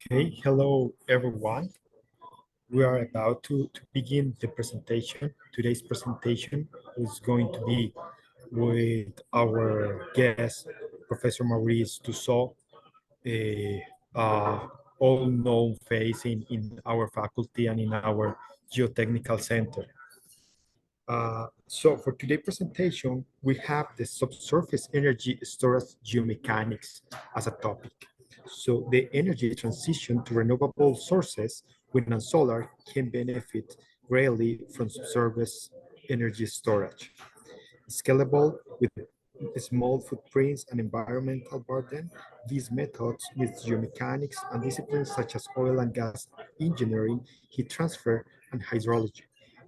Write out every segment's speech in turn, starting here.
Okay, hello everyone. We are about to begin the presentation. Today's presentation is going to be with our guest, Professor Maurice Dusseault, a all-known face in our faculty and in our geotechnical center. So for today's presentation, we have the subsurface energy storage geomechanics as a topic. So the energy transition to renewable sources, wind and solar, can benefit greatly from subsurface energy storage. Scalable with small footprints and environmental burden, these methods with geomechanics and disciplines such as oil and gas engineering, heat transfer, and hydrology.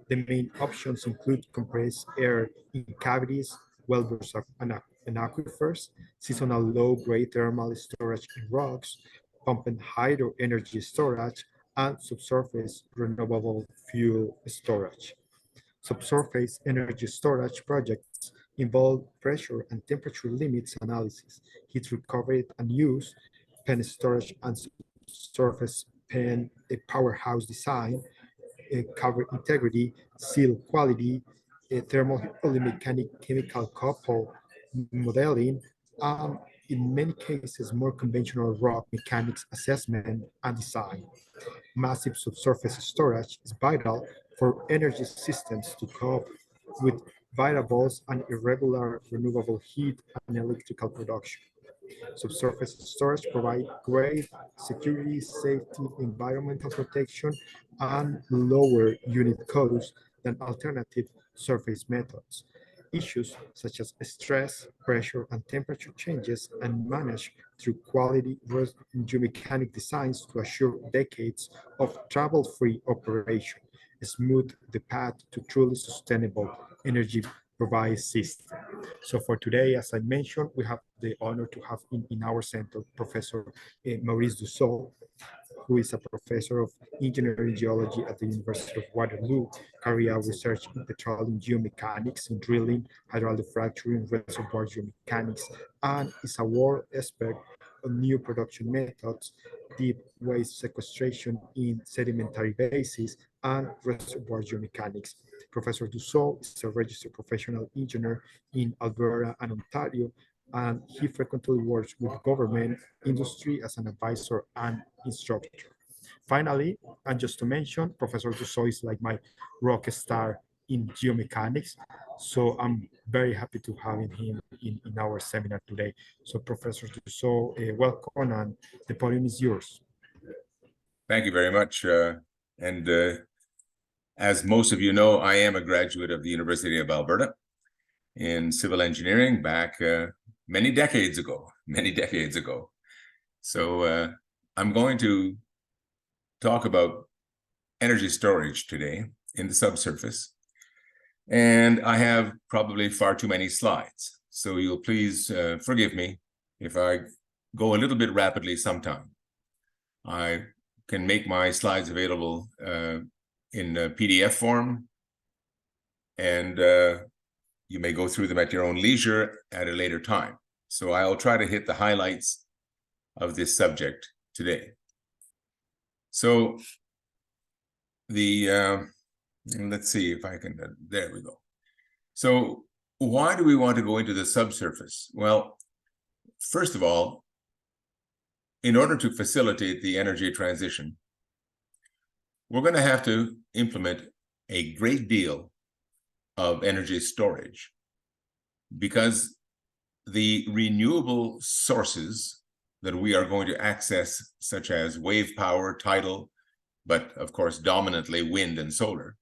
The main options include compressed air in cavities, wellbores and aquifers, seasonal low-grade thermal storage in rocks, pumped hydro energy storage, and subsurface renewable fuel storage. Subsurface energy storage projects involve pressure and temperature limits analysis, heat recovery and use, pen storage and surface pen powerhouse design, cover integrity, seal quality, thermomechanic chemical couple modeling, and in many cases, more conventional rock mechanics assessment and design. Massive subsurface storage is vital for energy systems to cope with variables and irregular renewable heat and electrical production. Subsurface storage provides great security, safety, environmental protection, and lower unit costs than alternative surface methods. Issues such as stress, pressure, and temperature changes are managed through quality geomechanic designs to assure decades of trouble-free operation, smooth the path to truly sustainable energy provide system. So for today, as I mentioned, we have the honor to have in our center Professor Maurice Dusseault, who is a professor of engineering geology at the University of Waterloo, carry out research in petroleum geomechanics, in drilling, hydraulic fracturing, reservoir geomechanics, and is a world expert on new production methods, deep waste sequestration in sedimentary basins, and reservoir geomechanics. Professor Dusseault is a registered professional engineer in Alberta and Ontario, and he frequently works with government, industry as an advisor and instructor. Finally, and just to mention, Professor Dusseault is like my rock star in geomechanics. So I'm very happy to have him in our seminar today. So Professor Dusseault, welcome, and the podium is yours. Thank you very much. As most of you know, I am a graduate of the University of Alberta in civil engineering back many decades ago. So I'm going to talk about energy storage today in the subsurface. And I have probably far too many slides. So you'll please forgive me if I go a little bit rapidly sometime. I can make my slides available in PDF form, and you may go through them at your own leisure at a later time. So I'll try to hit the highlights of this subject today. So let's see if I can, there we go. So why do we want to go into the subsurface? Well, first of all, in order to facilitate the energy transition, we're going to have to implement a great deal of energy storage because the renewable sources that we are going to access, such as wave power, tidal, but of course dominantly wind and solar,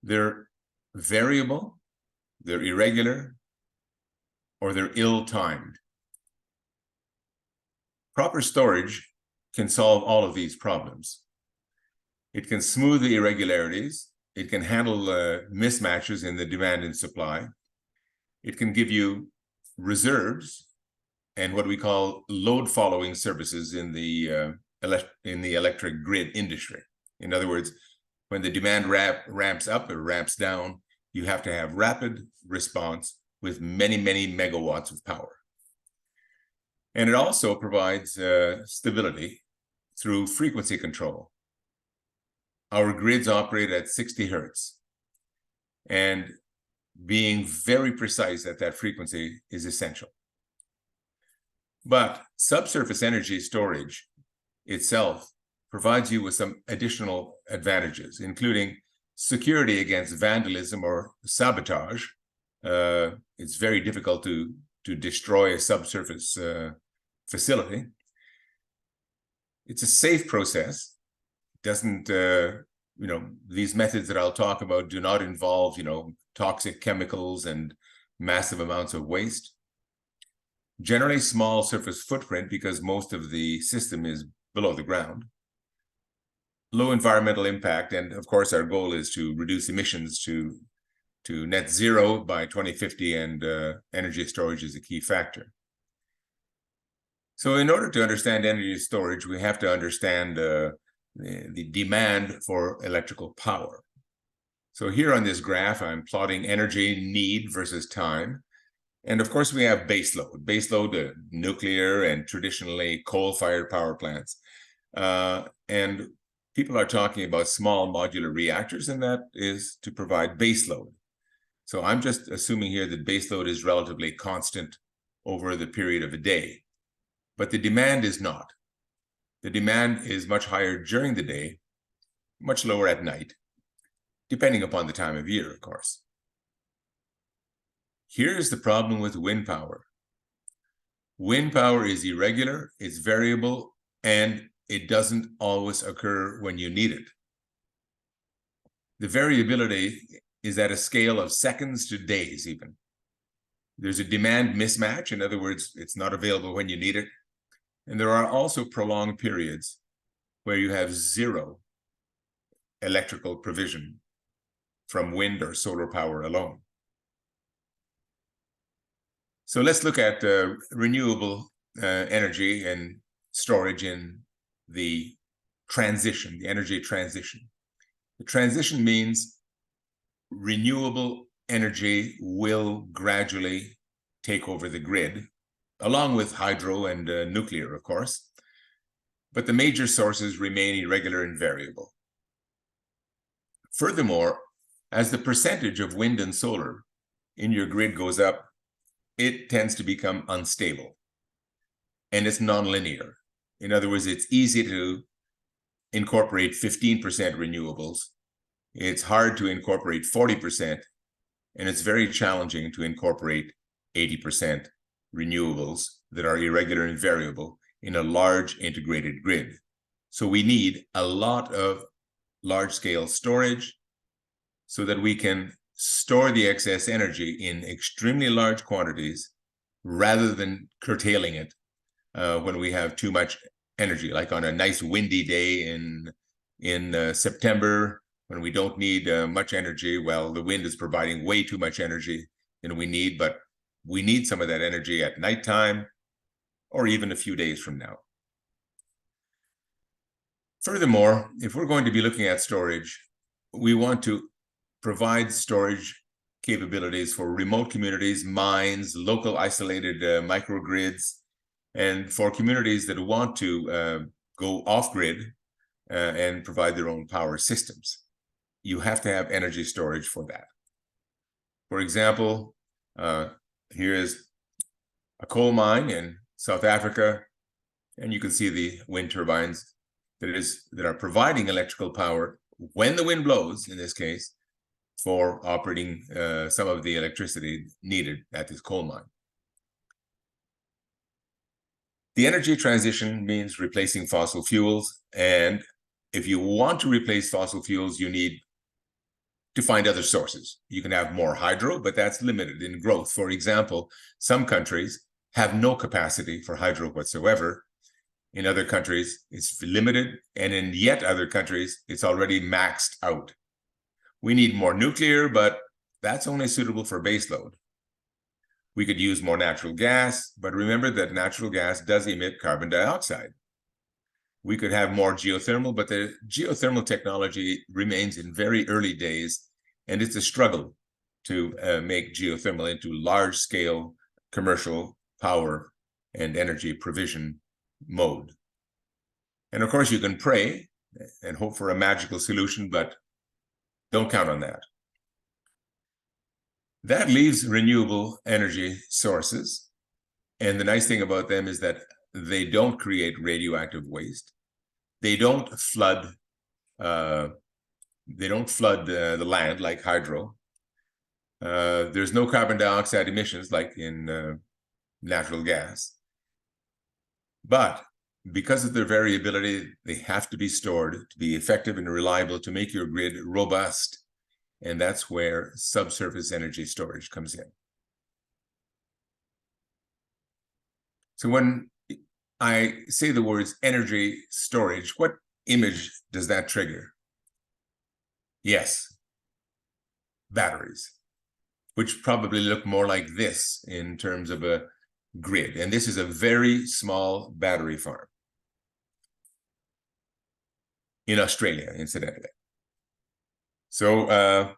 they're variable, they're irregular, or they're ill-timed. Proper storage can solve all of these problems. It can smooth the irregularities. It can handle mismatches in the demand and supply. It can give you reserves and what we call load following services in the electric grid industry. In other words, when the demand ramps up or ramps down, you have to have rapid response with many, many megawatts of power. And it also provides stability through frequency control. Our grids operate at 60 hertz, and being very precise at that frequency is essential. But subsurface energy storage itself provides you with some additional advantages, including security against vandalism or sabotage. It's very difficult to destroy a subsurface facility. It's a safe process. It doesn't, these methods that I'll talk about do not involve, toxic chemicals and massive amounts of waste. Generally small surface footprint because most of the system is below the ground. Low environmental impact, and of course our goal is to reduce emissions to net zero by 2050, and energy storage is a key factor. So in order to understand energy storage, we have to understand the demand for electrical power. So here on this graph, I'm plotting energy need versus time. And of course, we have baseload. Baseload, nuclear and traditionally coal-fired power plants. And people are talking about small modular reactors, and that is to provide baseload. So I'm just assuming here that baseload is relatively constant over the period of a day. But the demand is not. The demand is much higher during the day, much lower at night, depending upon the time of year, of course. Here's the problem with wind power. Wind power is irregular, it's variable, and it doesn't always occur when you need it. The variability is at a scale of seconds to days even. There's a demand mismatch. In other words, it's not available when you need it. And there are also prolonged periods where you have zero electrical provision from wind or solar power alone. So let's look at renewable energy and storage in the transition, the energy transition. The transition means renewable energy will gradually take over the grid, along with hydro and nuclear, of course. But the major sources remain irregular and variable. Furthermore, as the percentage of wind and solar in your grid goes up, it tends to become unstable, and it's nonlinear. In other words, it's easy to incorporate 15% renewables. It's hard to incorporate 40%, and it's very challenging to incorporate 80% renewables that are irregular and variable in a large integrated grid. So we need a lot of large-scale storage so that we can store the excess energy in extremely large quantities rather than curtailing it when we have too much energy, like on a nice windy day in September when we don't need much energy. Well, the wind is providing way too much energy than we need, but we need some of that energy at nighttime or even a few days from now. Furthermore, if we're going to be looking at storage, we want to provide storage capabilities for remote communities, mines, local isolated microgrids, and for communities that want to go off-grid and provide their own power systems. You have to have energy storage for that. For example, here is a coal mine in South Africa, and you can see the wind turbines that are providing electrical power when the wind blows, in this case, for operating some of the electricity needed at this coal mine. The energy transition means replacing fossil fuels, and if you want to replace fossil fuels, you need to find other sources. You can have more hydro, but that's limited in growth. For example, some countries have no capacity for hydro whatsoever. In other countries, it's limited, and in yet other countries, it's already maxed out. We need more nuclear, but that's only suitable for baseload. We could use more natural gas, but remember that natural gas does emit carbon dioxide. We could have more geothermal, but the geothermal technology remains in very early days, and it's a struggle to make geothermal into large-scale commercial power and energy provision mode. And of course, you can pray and hope for a magical solution, but don't count on that. That leaves renewable energy sources. And the nice thing about them is that they don't create radioactive waste. They don't flood the land like hydro. There's no carbon dioxide emissions like in natural gas. But because of their variability, they have to be stored to be effective and reliable to make your grid robust. And that's where subsurface energy storage comes in. So when I say the words energy storage, what image does that trigger? Yes, batteries, which probably look more like this in terms of a grid. And this is a very small battery farm in Australia, incidentally. So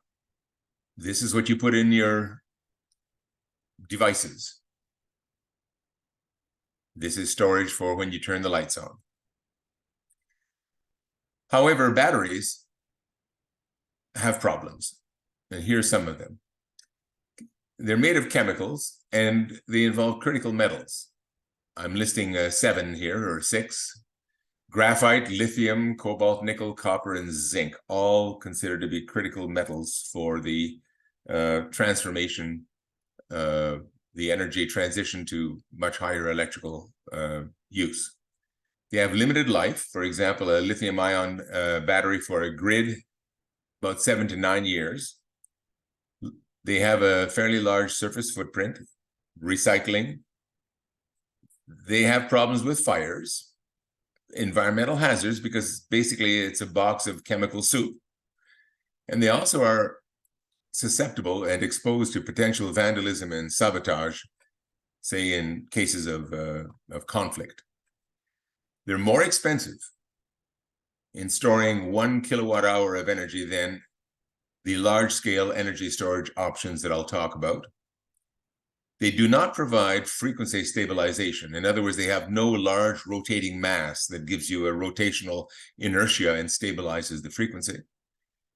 this is what you put in your devices. This is storage for when you turn the lights on. However, batteries have problems, and here's some of them. They're made of chemicals, and they involve critical metals. I'm listing 7 here, or 6. Graphite, lithium, cobalt, nickel, copper, and zinc, all considered to be critical metals for the transformation, the energy transition to much higher electrical use. They have limited life. For example, a lithium-ion battery for a grid, about 7 to 9 years. They have a fairly large surface footprint, recycling. They have problems with fires, environmental hazards, because basically it's a box of chemical soup. And they also are susceptible and exposed to potential vandalism and sabotage, say in cases of conflict. They're more expensive in storing 1 kilowatt hour of energy than the large-scale energy storage options that I'll talk about. They do not provide frequency stabilization. In other words, they have no large rotating mass that gives you a rotational inertia and stabilizes the frequency.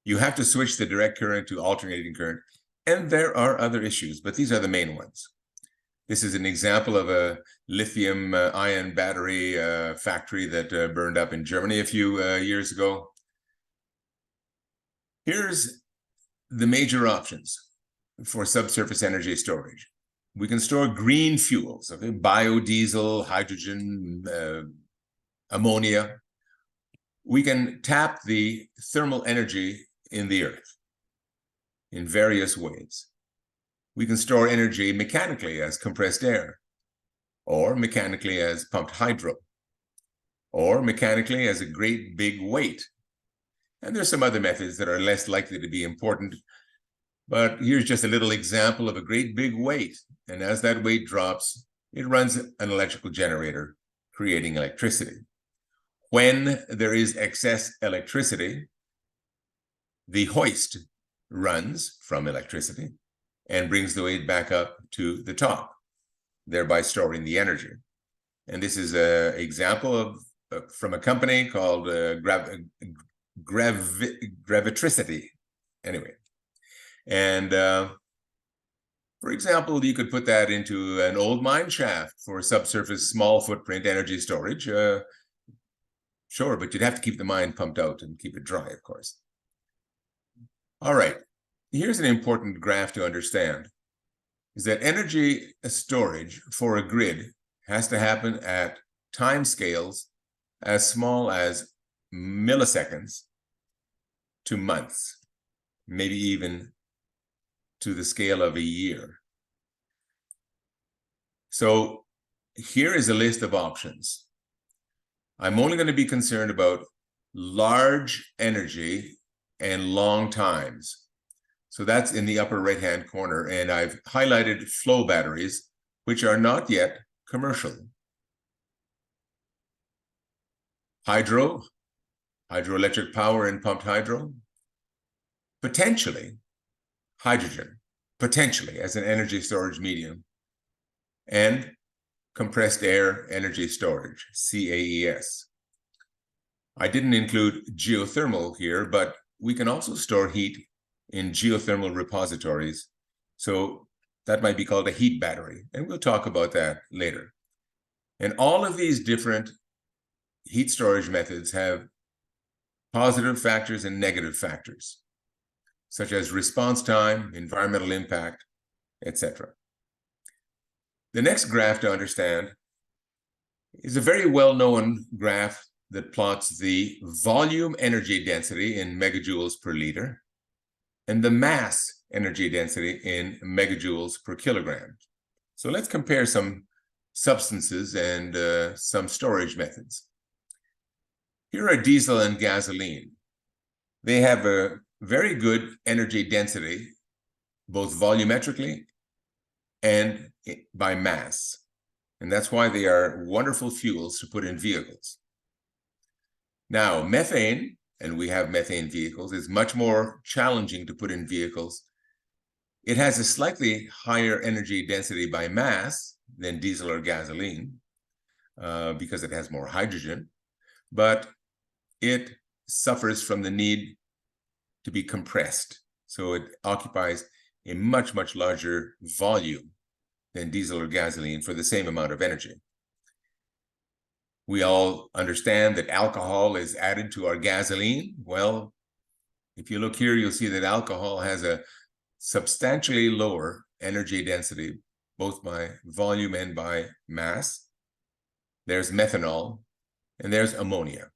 You have to switch the direct current to alternating current. And there are other issues, but these are the main ones. This is an example of a lithium-ion battery factory that burned up in Germany a few years ago. Here's the major options for subsurface energy storage. We can store green fuels, okay? Biodiesel, hydrogen, ammonia. We can tap the thermal energy in the earth in various ways. We can store energy mechanically as compressed air, or mechanically as pumped hydro, or mechanically as a great big weight. And there's some other methods that are less likely to be important, but here's just a little example of a great big weight. And as that weight drops, it runs an electrical generator, creating electricity. When there is excess electricity, the hoist runs from electricity and brings the weight back up to the top, thereby storing the energy. And this is an example of from a company called Gravitricity. Anyway, and for example, you could put that into an old mine shaft for subsurface small footprint energy storage. Sure, but you'd have to keep the mine pumped out and keep it dry, of course. All right, here's an important graph to understand, is that energy storage for a grid has to happen at time scales as small as milliseconds to months, maybe even to the scale of a year. So here is a list of options. I'm only going to be concerned about large energy and long times. So that's in the upper right-hand corner. And I've highlighted flow batteries, which are not yet commercial. Hydro, hydroelectric power and pumped hydro. Potentially hydrogen, potentially as an energy storage medium. And compressed air energy storage, CAES. I didn't include geothermal here, but we can also store heat in geothermal repositories. So that might be called a heat battery, and we'll talk about that later. And all of these different heat storage methods have positive factors and negative factors, such as response time, environmental impact, etc. The next graph to understand is a very well-known graph that plots the volume energy density in megajoules per liter and the mass energy density in megajoules per kilogram. So let's compare some substances and some storage methods. Here are diesel and gasoline. They have a very good energy density, both volumetrically and by mass. And that's why they are wonderful fuels to put in vehicles. Now, methane, and we have methane vehicles, is much more challenging to put in vehicles. It has a slightly higher energy density by mass than diesel or gasoline because it has more hydrogen, but it suffers from the need to be compressed. So it occupies a much, much larger volume than diesel or gasoline for the same amount of energy. We all understand that alcohol is added to our gasoline. Well, if you look here, you'll see that alcohol has a substantially lower energy density, both by volume and by mass. There's methanol, and there's ammonia.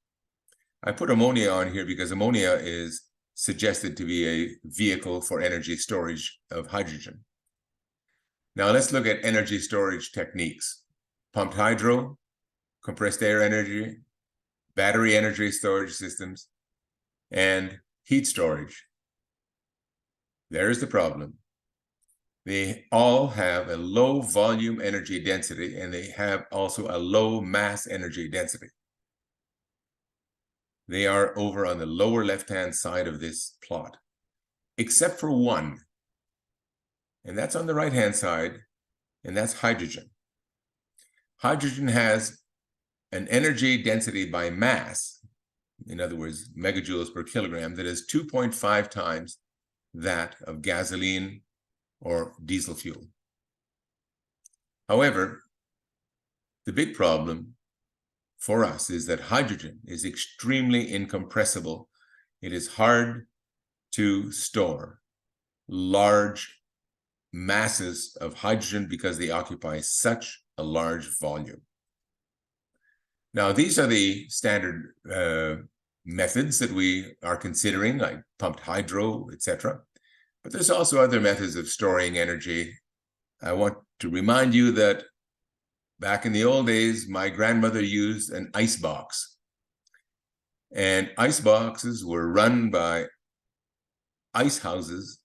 I put ammonia on here because ammonia is suggested to be a vehicle for energy storage of hydrogen. Now let's look at energy storage techniques. Pumped hydro, compressed air energy, battery energy storage systems, and heat storage. There's the problem. They all have a low volume energy density, and they have also a low mass energy density. They are over on the lower left-hand side of this plot, except for one, and that's on the right-hand side, and that's hydrogen. Hydrogen has an energy density by mass, in other words, megajoules per kilogram, that is 2.5 times that of gasoline or diesel fuel. However, the big problem for us is that hydrogen is extremely incompressible. It is hard to store large masses of hydrogen because they occupy such a large volume. Now, these are the standard methods that we are considering, like pumped hydro, etc. But there's also other methods of storing energy. I want to remind you that back in the old days, my grandmother used an ice box. And ice boxes were run by ice houses.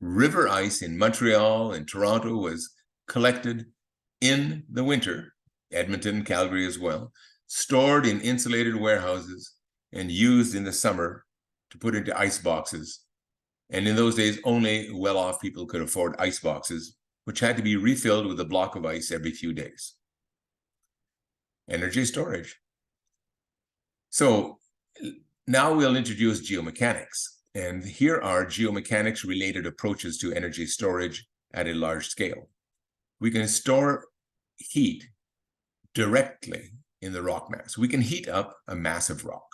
River ice in Montreal and Toronto was collected in the winter, Edmonton, Calgary as well, stored in insulated warehouses and used in the summer to put into ice boxes. And in those days, only well-off people could afford ice boxes, which had to be refilled with a block of ice every few days. Energy storage. So now we'll introduce geomechanics. And here are geomechanics-related approaches to energy storage at a large scale. We can store heat directly in the rock mass. We can heat up a mass of rock.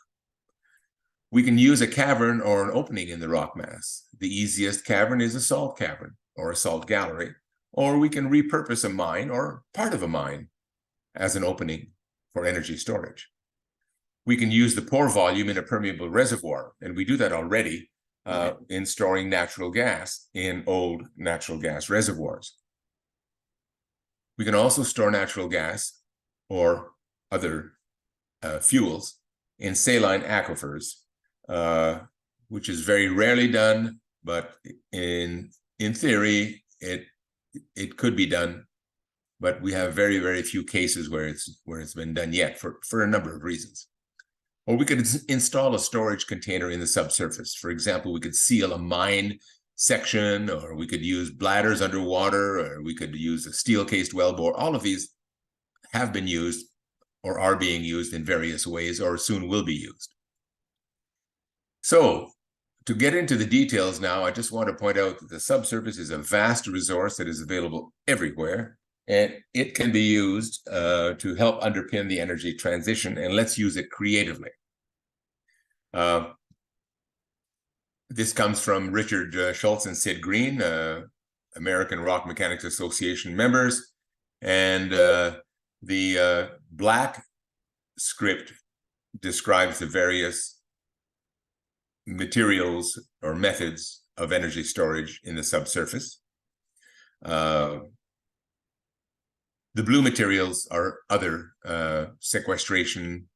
We can use a cavern or an opening in the rock mass. The easiest cavern is a salt cavern or a salt gallery, or we can repurpose a mine or part of a mine as an opening for energy storage. We can use the pore volume in a permeable reservoir, and we do that already in storing natural gas in old natural gas reservoirs. We can also store natural gas or other fuels in saline aquifers, which is very rarely done, but in theory, it could be done. But we have very, very few cases where it's been done yet for a number of reasons. Or we could install a storage container in the subsurface. For example, we could seal a mine section, or we could use bladders underwater, or we could use a steel-cased wellbore. All of these have been used or are being used in various ways or soon will be used. So to get into the details now, I just want to point out that the subsurface is a vast resource that is available everywhere, and it can be used to help underpin the energy transition, and let's use it creatively. This comes from Richard Schultz and Sid Green, American Rock Mechanics Association members, and the black script describes the various materials or methods of energy storage in the subsurface. The blue materials are other sequestration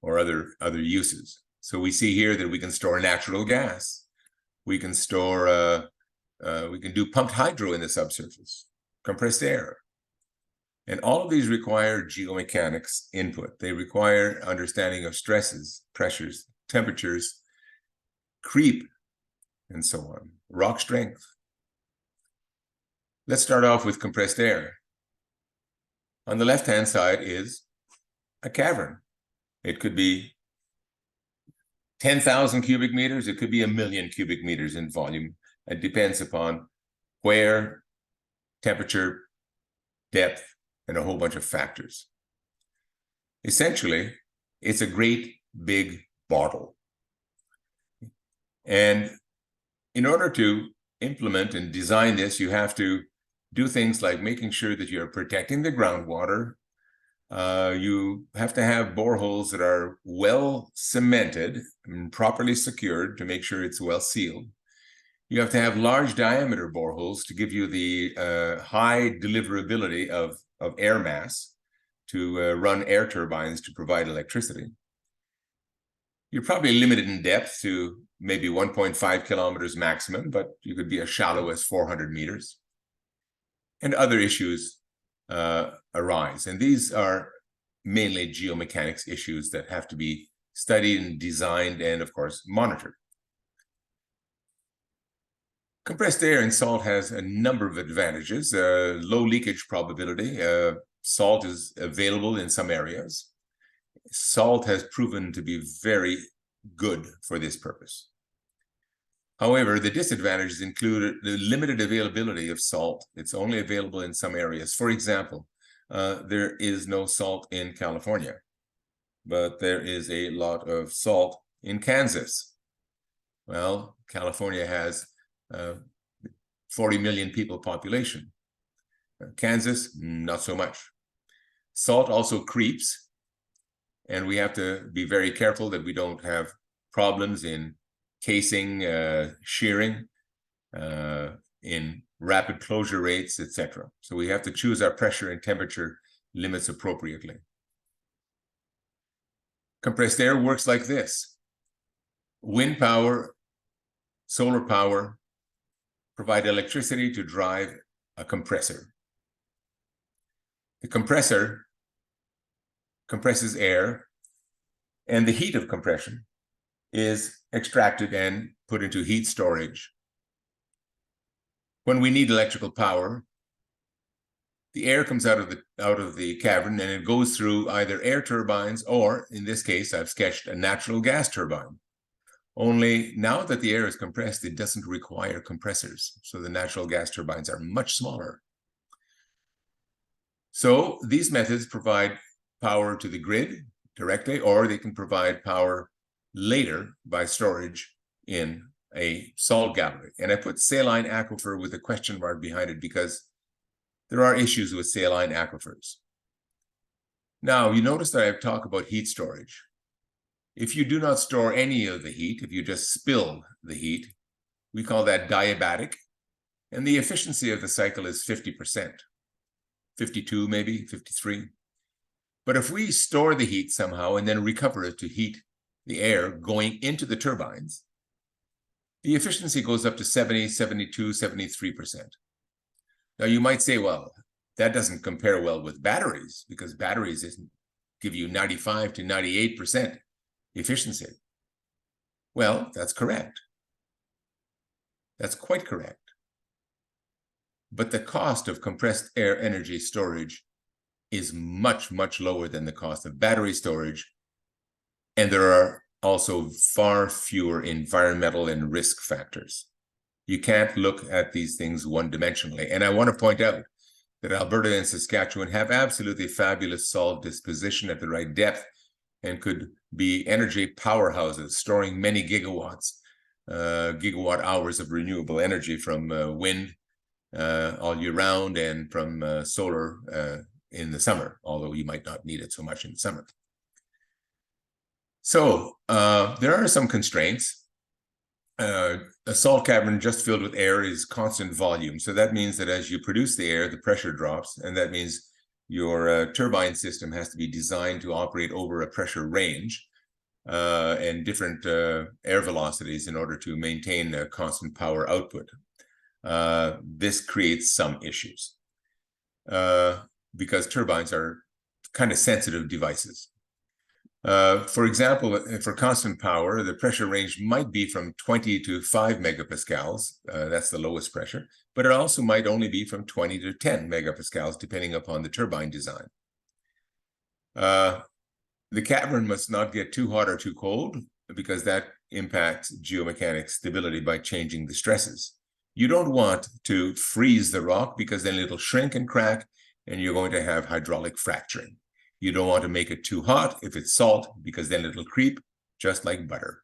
or other uses. So we see here that we can store natural gas. We can store, we can do pumped hydro in the subsurface, compressed air. And all of these require geomechanics input. They require understanding of stresses, pressures, temperatures, creep, and so on, rock strength. Let's start off with compressed air. On the left-hand side is a cavern. It could be 10,000 cubic meters. It could be 1,000,000 cubic meters in volume. It depends upon where, temperature, depth, and a whole bunch of factors. Essentially, it's a great big bottle. And in order to implement and design this, you have to do things like making sure that you're protecting the groundwater. You have to have boreholes that are well cemented and properly secured to make sure it's well sealed. You have to have large diameter boreholes to give you the high deliverability of air mass to run air turbines to provide electricity. You're probably limited in depth to maybe 1.5 kilometers maximum, but you could be as shallow as 400 meters. And other issues arise. And these are mainly geomechanics issues that have to be studied and designed and, of course, monitored. Compressed air in salt has a number of advantages. Low leakage probability. Salt is available in some areas. Salt has proven to be very good for this purpose. However, the disadvantages include the limited availability of salt. It's only available in some areas. For example, there is no salt in California, but there is a lot of salt in Kansas. Well, California has 40 million people population. Kansas, not so much. Salt also creeps, and we have to be very careful that we don't have problems in casing, shearing, in rapid closure rates, etc. So we have to choose our pressure and temperature limits appropriately. Compressed air works like this. Wind power, solar power provide electricity to drive a compressor. The compressor compresses air, and the heat of compression is extracted and put into heat storage. When we need electrical power, the air comes out of the cavern, and it goes through either air turbines or, in this case, I've sketched a natural gas turbine. Only now that the air is compressed, it doesn't require compressors. So the natural gas turbines are much smaller. So these methods provide power to the grid directly, or they can provide power later by storage in a salt gallery. And I put saline aquifer with a question mark behind it because there are issues with saline aquifers. Now, you notice that I've talked about heat storage. If you do not store any of the heat, if you just spill the heat, we call that diabatic. And the efficiency of the cycle is 50%, 52 maybe, 53. But if we store the heat somehow and then recover it to heat the air going into the turbines, the efficiency goes up to 70, 72, 73%. Now you might say, well, that doesn't compare well with batteries because batteries give you 95 to 98% efficiency. Well, that's correct. That's quite correct. But the cost of compressed air energy storage is much, much lower than the cost of battery storage. And there are also far fewer environmental and risk factors. You can't look at these things one-dimensionally. And I want to point out that Alberta and Saskatchewan have absolutely fabulous salt disposition at the right depth and could be energy powerhouses, storing many gigawatt hours of renewable energy from wind all year round and from solar in the summer, although you might not need it so much in the summer. So there are some constraints. A salt cavern just filled with air is constant volume. So that means that as you produce the air, the pressure drops, and that means your turbine system has to be designed to operate over a pressure range and different air velocities in order to maintain a constant power output. This creates some issues because turbines are kind of sensitive devices. For example, for constant power, the pressure range might be from 20 to 5 megapascals. That's the lowest pressure, but it also might only be from 20 to 10 megapascals, depending upon the turbine design. The cavern must not get too hot or too cold, because that impacts geomechanics stability by changing the stresses. You don't want to freeze the rock, because then it'll shrink and crack, and you're going to have hydraulic fracturing. You don't want to make it too hot if it's salt, because then it'll creep, just like butter.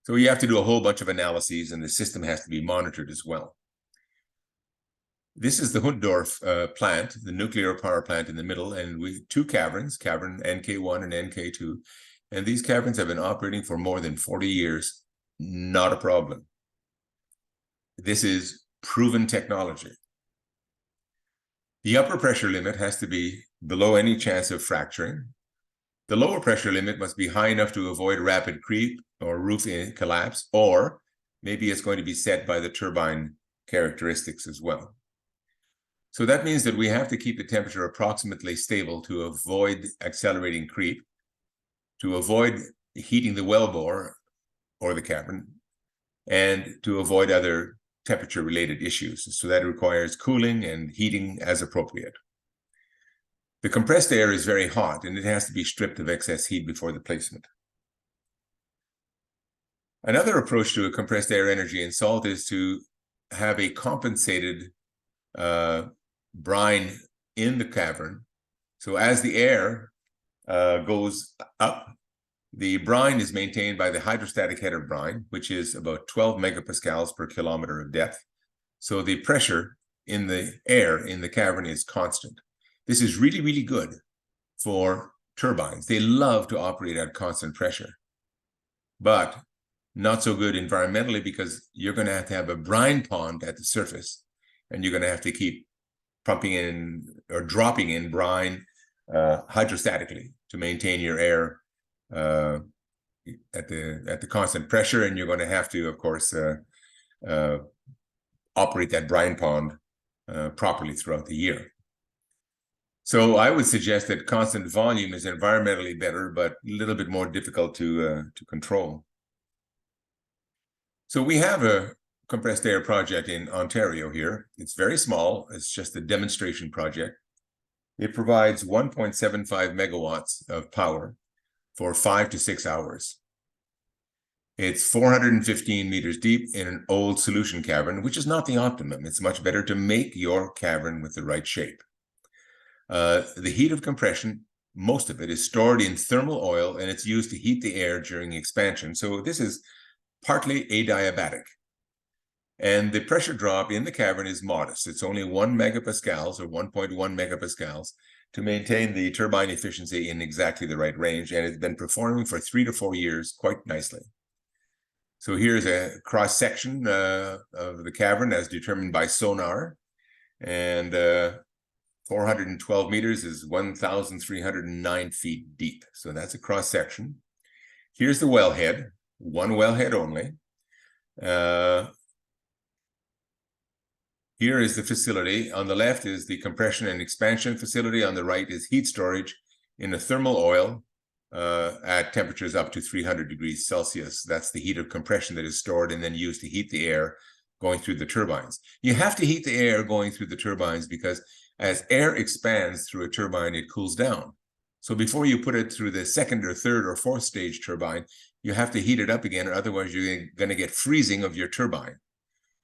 So you have to do a whole bunch of analyses, and the system has to be monitored as well. This is the Hunddorf plant, the nuclear power plant in the middle, and we two caverns, cavern NK1 and NK2, and these caverns have been operating for more than 40 years, not a problem. This is proven technology. The upper pressure limit has to be below any chance of fracturing. The lower pressure limit must be high enough to avoid rapid creep or roof collapse, or maybe it's going to be set by the turbine characteristics as well. So that means that we have to keep the temperature approximately stable to avoid accelerating creep, to avoid heating the wellbore or the cavern, and to avoid other temperature-related issues. So that requires cooling and heating as appropriate. The compressed air is very hot, and it has to be stripped of excess heat before the placement. Another approach to a compressed air energy in salt is to have a compensated brine in the cavern. So as the air goes up, the brine is maintained by the hydrostatic head of brine, which is about 12 megapascals per kilometer of depth. So the pressure in the air in the cavern is constant. This is really, really good for turbines. They love to operate at constant pressure, but not so good environmentally, because you're going to have a brine pond at the surface, and you're going to have to keep pumping in or dropping in brine hydrostatically to maintain your air at the constant pressure, and you're going to have to, of course, operate that brine pond properly throughout the year. So I would suggest that constant volume is environmentally better, but a little bit more difficult to control. So we have a compressed air project in Ontario here. It's very small. It's just a demonstration project. It provides 1.75 megawatts of power for 5 to 6 hours. It's 415 meters deep in an old solution cavern, which is not the optimum. It's much better to make your cavern with the right shape. The heat of compression, most of it, is stored in thermal oil, and it's used to heat the air during expansion. So this is partly adiabatic. And the pressure drop in the cavern is modest. It's only 1 megapascals or 1.1 megapascals to maintain the turbine efficiency in exactly the right range. And it's been performing for 3 to 4 years quite nicely. So here's a cross-section of the cavern as determined by sonar. And 412 meters is 1,309 feet deep. So that's a cross-section. Here's the wellhead, one wellhead only. Here is the facility. On the left is the compression and expansion facility. On the right is heat storage in a thermal oil at temperatures up to 300 degrees Celsius. That's the heat of compression that is stored and then used to heat the air going through the turbines. You have to heat the air going through the turbines because as air expands through a turbine, it cools down. So before you put it through the second or third or fourth stage turbine, you have to heat it up again, or otherwise you're going to get freezing of your turbine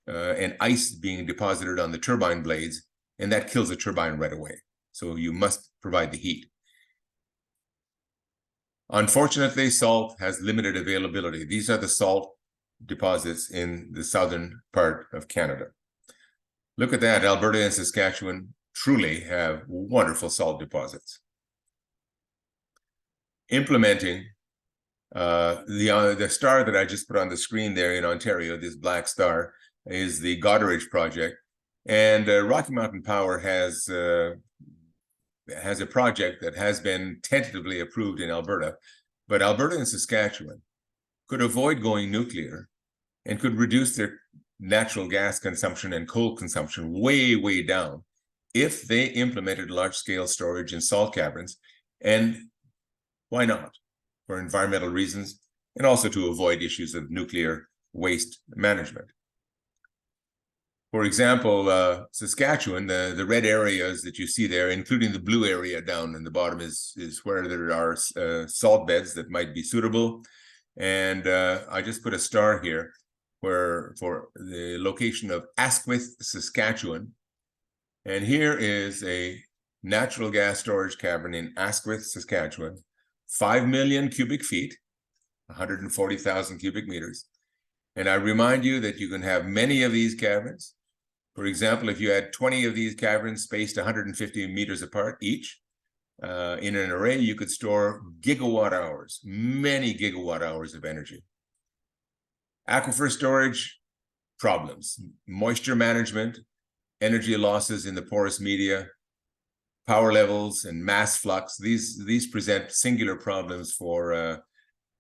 and ice being deposited on the turbine blades, and that kills the turbine right away. So you must provide the heat. Unfortunately, salt has limited availability. These are the salt deposits in the southern part of Canada. Look at that. Alberta and Saskatchewan truly have wonderful salt deposits. Implementing the star that I just put on the screen there in Ontario, this black star, is the Goderich project. And Rocky Mountain Power has a project that has been tentatively approved in Alberta, but Alberta and Saskatchewan could avoid going nuclear and could reduce their natural gas consumption and coal consumption way, way down if they implemented large-scale storage in salt caverns. And why not? For environmental reasons, and also to avoid issues of nuclear waste management. For example, Saskatchewan, the red areas that you see there, including the blue area down in the bottom, is where there are salt beds that might be suitable. And I just put a star here for the location of Aquifers, Saskatchewan. And here is a natural gas storage cavern in Aquifers, Saskatchewan, 5 million cubic feet, 140,000 cubic meters. And I remind you that you can have many of these caverns. For example, if you had 20 of these caverns spaced 150 meters apart each, in an array, you could store gigawatt hours, many gigawatt hours of energy. Aquifer storage problems, moisture management, energy losses in the porous media, power levels and mass flux. These present singular problems for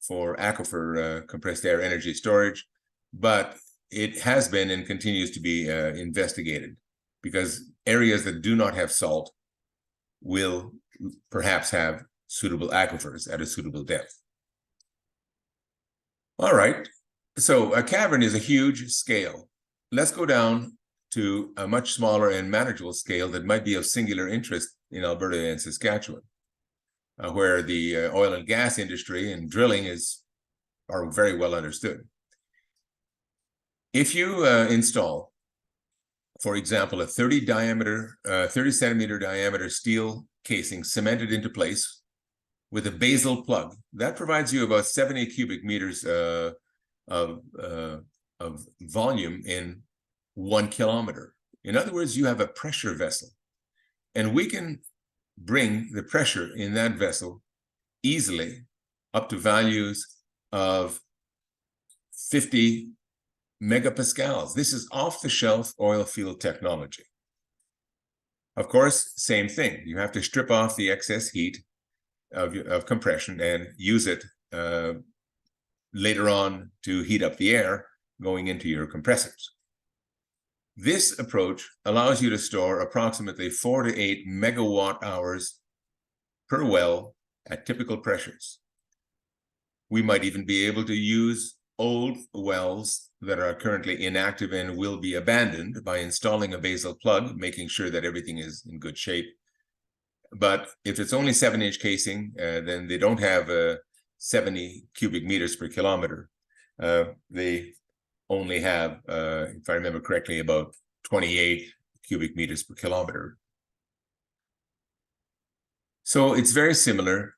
aquifer compressed air energy storage, but it has been and continues to be investigated, because areas that do not have salt will perhaps have suitable aquifers at a suitable depth. All right, so a cavern is a huge scale. Let's go down to a much smaller and manageable scale that might be of singular interest in Alberta and Saskatchewan, where the oil and gas industry and drilling are very well understood. If you install, for example, a 30 centimeter diameter steel casing cemented into place with a basal plug, that provides you about 70 cubic meters of volume in 1 kilometer. In other words, you have a pressure vessel, and we can bring the pressure in that vessel easily up to values of 50 megapascals. This is off-the-shelf oil field technology. Of course, same thing. You have to strip off the excess heat of compression and use it later on to heat up the air going into your compressors. This approach allows you to store approximately 4 to 8 megawatt hours per well at typical pressures. We might even be able to use old wells that are currently inactive and will be abandoned by installing a basal plug, making sure that everything is in good shape. But if it's only 7-inch casing, then they don't have 70 cubic meters per kilometer. They only have, if I remember correctly, about 28 cubic meters per kilometer. So it's very similar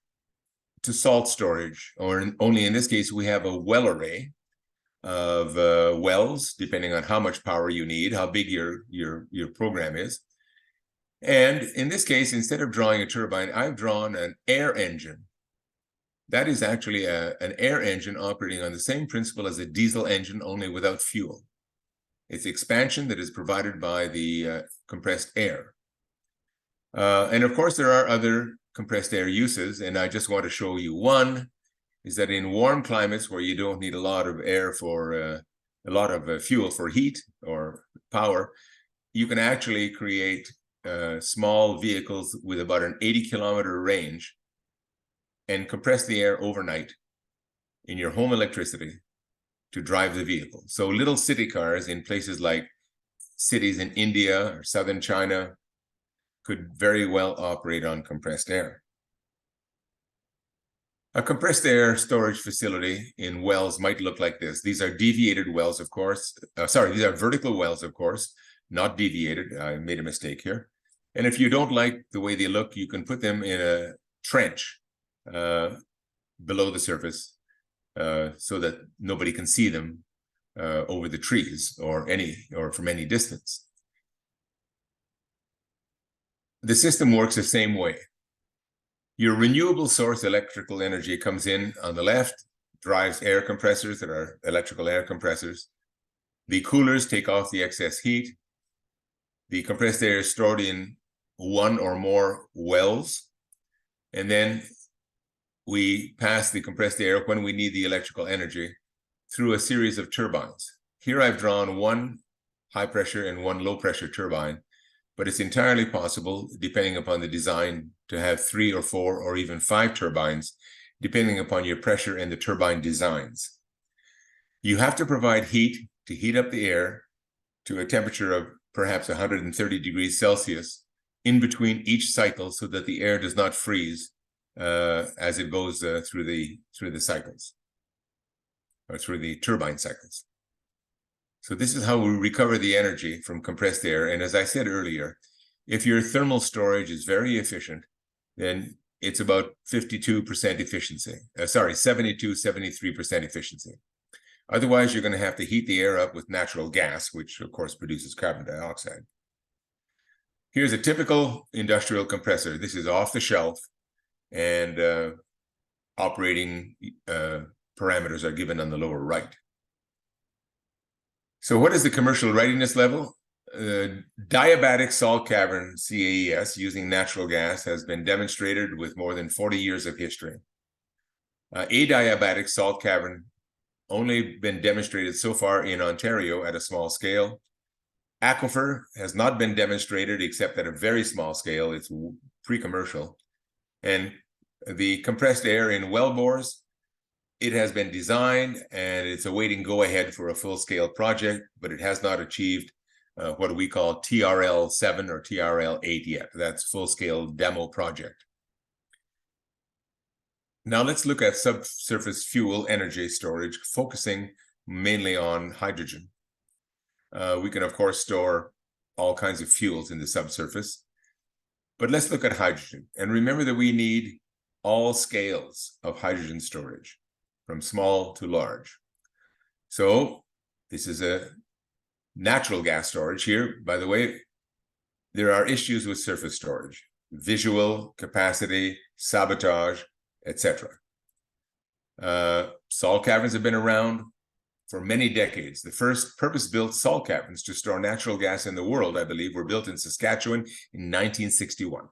to salt storage, or only in this case, we have a well array of wells, depending on how much power you need, how big your program is. And in this case, instead of drawing a turbine, I've drawn an air engine. That is actually an air engine operating on the same principle as a diesel engine, only without fuel. It's expansion that is provided by the compressed air. And of course, there are other compressed air uses, and I just want to show you one, is that in warm climates where you don't need a lot of air for a lot of fuel for heat or power, you can actually create small vehicles with about an 80-kilometer range and compress the air overnight in your home electricity to drive the vehicle. So little city cars in places like cities in India or southern China could very well operate on compressed air. A compressed air storage facility in wells might look like this. These are deviated wells, of course. These are vertical wells, of course, not deviated. I made a mistake here. And if you don't like the way they look, you can put them in a trench below the surface so that nobody can see them over the trees or from any distance. The system works the same way. Your renewable source electrical energy comes in on the left, drives air compressors that are electrical air compressors. The coolers take off the excess heat. The compressed air is stored in one or more wells. And then we pass the compressed air when we need the electrical energy through a series of turbines. Here I've drawn one high pressure and one low pressure turbine, but it's entirely possible, depending upon the design, to have 3 or 4 or even 5 turbines, depending upon your pressure and the turbine designs. You have to provide heat to heat up the air to a temperature of perhaps 130 degrees Celsius in between each cycle so that the air does not freeze as it goes through the cycles, or through the turbine cycles. So this is how we recover the energy from compressed air. And as I said earlier, if your thermal storage is very efficient, then it's about 52% efficiency. 73% efficiency. Otherwise, you're going to have to heat the air up with natural gas, which of course produces carbon dioxide. Here's a typical industrial compressor. This is off the shelf, and operating parameters are given on the lower right. So what is the commercial readiness level? Diabatic salt cavern CAES using natural gas has been demonstrated with more than 40 years of history. Adiabatic salt cavern only been demonstrated so far in Ontario at a small scale. Aquifer has not been demonstrated except at a very small scale. It's pre-commercial. And the compressed air in Wellbores, it has been designed and it's awaiting go-ahead for a full-scale project, but it has not achieved what we call TRL 7 or TRL 8 yet. That's full-scale demo project. Now let's look at subsurface fuel energy storage, focusing mainly on hydrogen. We can, of course, store all kinds of fuels in the subsurface, but let's look at hydrogen. And remember that we need all scales of hydrogen storage, from small to large. So this is a natural gas storage here. By the way, there are issues with surface storage, visual capacity, sabotage, etc. Salt caverns have been around for many decades. The first purpose-built salt caverns to store natural gas in the world, I believe, were built in Saskatchewan in 1961.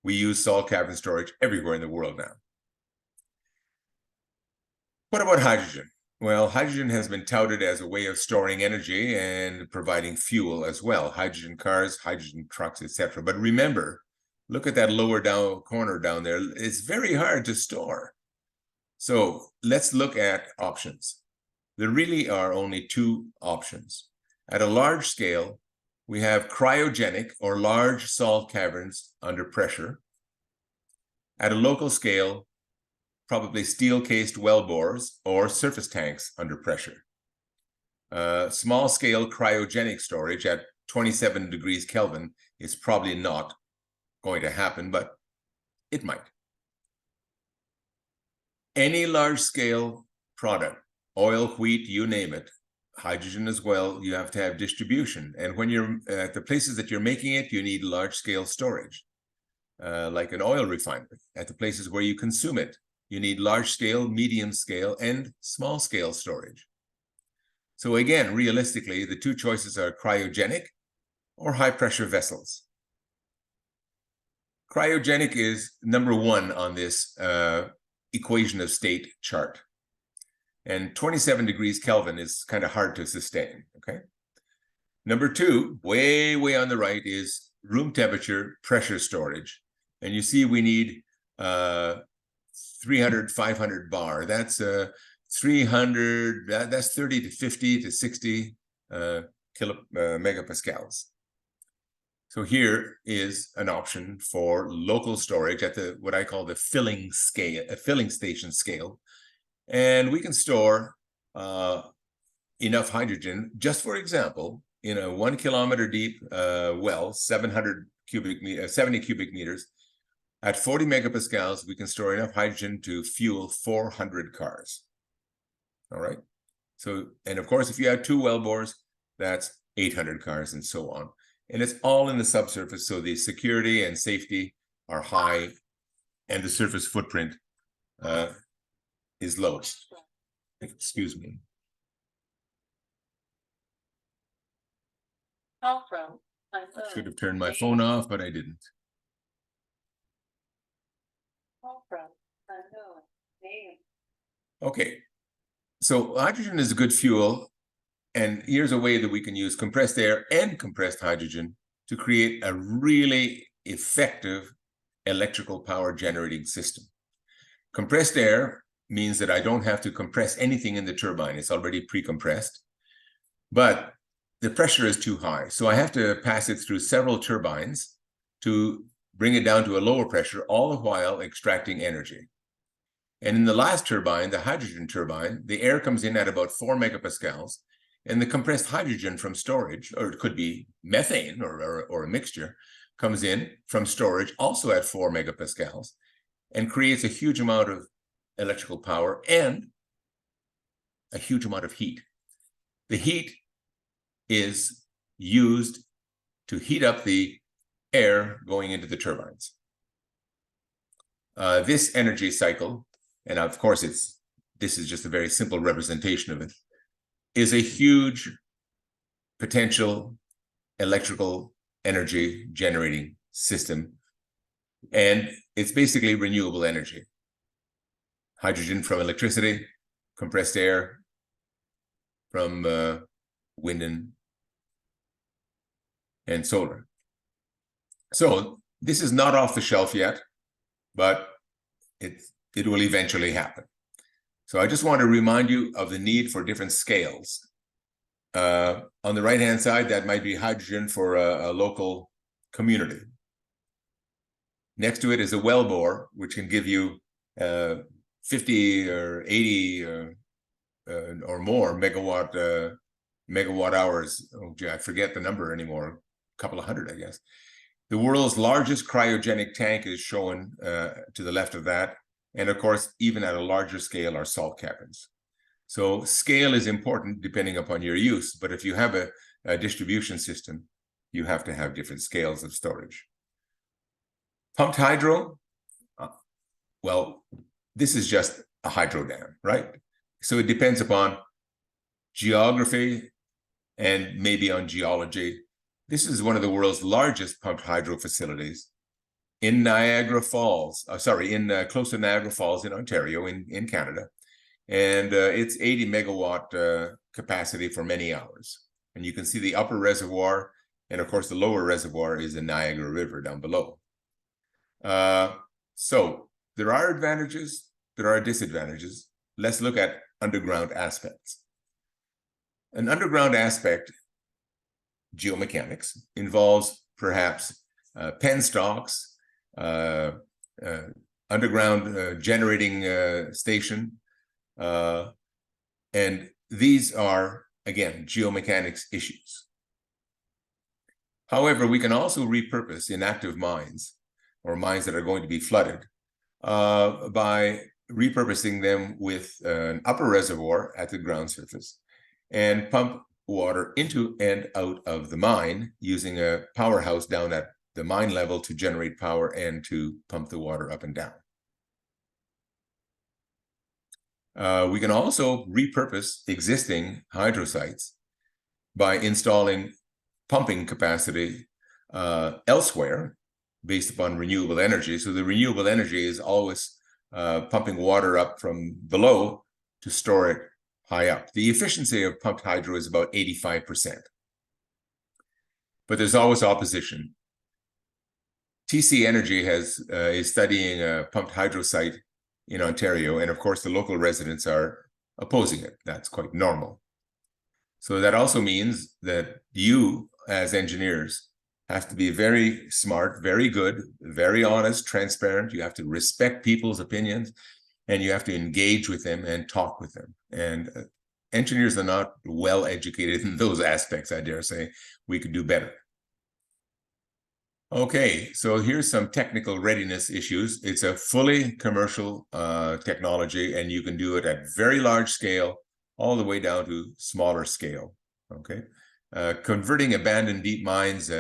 We use salt cavern storage everywhere in the world now. What about hydrogen? Well, hydrogen has been touted as a way of storing energy and providing fuel as well. Hydrogen cars, hydrogen trucks, etc. But remember, look at that lower down corner down there. It's very hard to store. So let's look at options. There really are only 2 options. At a large scale, we have cryogenic or large salt caverns under pressure. At a local scale, probably steel-cased wellbores or surface tanks under pressure. Small-scale cryogenic storage at 27 degrees Kelvin is probably not going to happen, but it might. Any large-scale product, oil, wheat, you name it, hydrogen as well, you have to have distribution. And when you're at the places that you're making it, you need large-scale storage, like an oil refinery. At the places where you consume it, you need large-scale, medium-scale, and small-scale storage. So again, realistically, the 2 choices are cryogenic or high-pressure vessels. Cryogenic is number 1 on this equation of state chart. And 27 degrees Kelvin is kind of hard to sustain, okay? Number 2, way on the right, is room temperature pressure storage. And you see we need 300, 500 bar. That's 300, that's 30 to 50 to 60 megapascals. So here is an option for local storage at the what I call the filling scale, a filling station scale. And we can store enough hydrogen, just for example, in a 1 kilometer deep well, 70 cubic meters, at 40 megapascals, we can store enough hydrogen to fuel 400 cars. All right. So, and of course, if you have 2 wellbores, that's 800 cars and so on. And it's all in the subsurface, so the security and safety are high, and the surface footprint is lowest. Excuse me. I should have turned my phone off, but I didn't. Okay, so hydrogen is a good fuel, and here's a way that we can use compressed air and compressed hydrogen to create a really effective electrical power generating system. Compressed air means that I don't have to compress anything in the turbine. It's already pre-compressed, but the pressure is too high. So I have to pass it through several turbines to bring it down to a lower pressure, all the while extracting energy. And in the last turbine, the hydrogen turbine, the air comes in at about 4 megapascals, and the compressed hydrogen from storage, or it could be methane or a mixture, comes in from storage also at 4 megapascals and creates a huge amount of electrical power and a huge amount of heat. The heat is used to heat up the air going into the turbines. This energy cycle, and of course this is just a very simple representation of it, is a huge potential electrical energy generating system. And it's basically renewable energy. Hydrogen from electricity, compressed air from wind and solar. So this is not off the shelf yet, but it will eventually happen. So I just want to remind you of the need for different scales. On the right-hand side, that might be hydrogen for a local community. Next to it is a wellbore, which can give you 50 or 80 or more megawatt hours. Oh, gee, I forget the number anymore. A couple of hundred, I guess. The world's largest cryogenic tank is shown to the left of that. And of course, even at a larger scale are salt caverns. So scale is important depending upon your use. But if you have a distribution system, you have to have different scales of storage. Pumped hydro, well, this is just a hydro dam, right? So it depends upon geography and maybe on geology. This is one of the world's largest pumped hydro facilities in Niagara Falls, close to Niagara Falls in Ontario, in Canada. And it's 80 megawatt capacity for many hours. And you can see the upper reservoir, and of course the lower reservoir is the Niagara River down below. So there are advantages, there are disadvantages. Let's look at underground aspects. An underground aspect, geomechanics, involves perhaps penstocks, underground generating station, and these are, again, geomechanics issues. However, we can also repurpose inactive mines or mines that are going to be flooded by repurposing them with an upper reservoir at the ground surface and pump water into and out of the mine using a powerhouse down at the mine level to generate power and to pump the water up and down. We can also repurpose existing hydro sites by installing pumping capacity elsewhere based upon renewable energy. So the renewable energy is always pumping water up from below to store it high up. The efficiency of pumped hydro is about 85%. But there's always opposition. TC Energy is studying a pumped hydro site in Ontario, and of course the local residents are opposing it. That's quite normal. So that also means that you, as engineers, have to be very smart, very good, very honest, transparent. You have to respect people's opinions, and you have to engage with them and talk with them. And engineers are not well educated in those aspects, I dare say. We could do better. Okay, so here's some technical readiness issues. It's a fully commercial technology, and you can do it at very large scale, all the way down to smaller scale. Okay, converting abandoned deep mines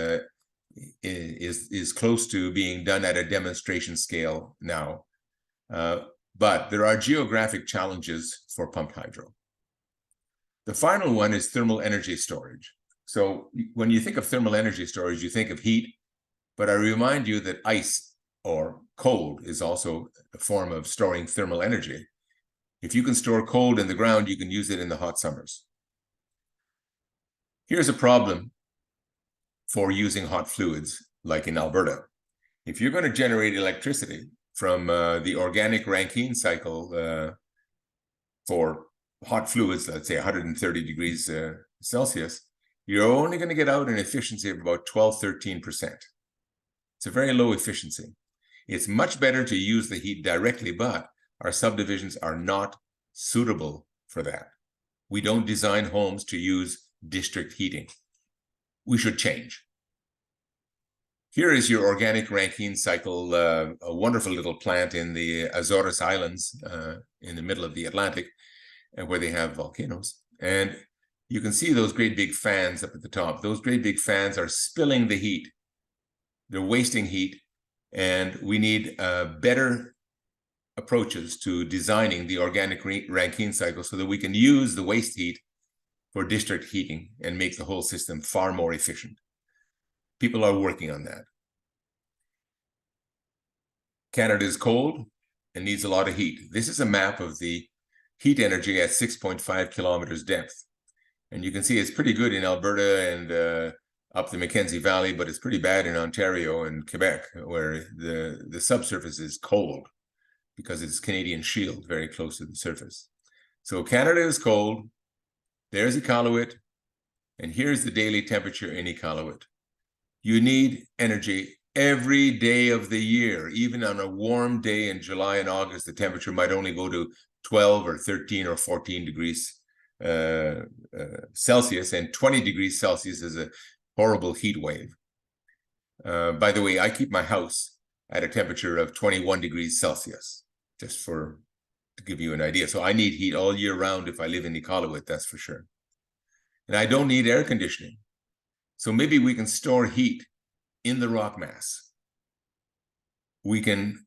is close to being done at a demonstration scale now, but there are geographic challenges for pumped hydro. The final one is thermal energy storage. So when you think of thermal energy storage, you think of heat, but I remind you that ice or cold is also a form of storing thermal energy. If you can store cold in the ground, you can use it in the hot summers. Here's a problem for using hot fluids, like in Alberta. If you're going to generate electricity from the organic Rankine cycle for hot fluids, let's say 130 degrees Celsius, you're only going to get out an efficiency of about 12–13%. It's a very low efficiency. It's much better to use the heat directly, but our subdivisions are not suitable for that. We don't design homes to use district heating. We should change. Here is your organic Rankine cycle, a wonderful little plant in the Azores Islands in the middle of the Atlantic, and where they have volcanoes. And you can see those great big fans up at the top. Those great big fans are spilling the heat. They're wasting heat, and we need better approaches to designing the organic Rankine cycle so that we can use the waste heat for district heating and make the whole system far more efficient. People are working on that. Canada is cold and needs a lot of heat. This is a map of the heat energy at 6.5 kilometers depth. And you can see it's pretty good in Alberta and up the Mackenzie Valley, but it's pretty bad in Ontario and Quebec, where the subsurface is cold because it's Canadian shield very close to the surface. So Canada is cold. There's Iqaluit, and here's the daily temperature in Iqaluit. You need energy every day of the year. Even on a warm day in July and August, the temperature might only go to 12 or 13 or 14 degrees Celsius, and 20 degrees Celsius is a horrible heat wave. By the way, I keep my house at a temperature of 21 degrees Celsius, just to give you an idea. So I need heat all year round if I live in Iqaluit, that's for sure. And I don't need air conditioning. So maybe we can store heat in the rock mass. We can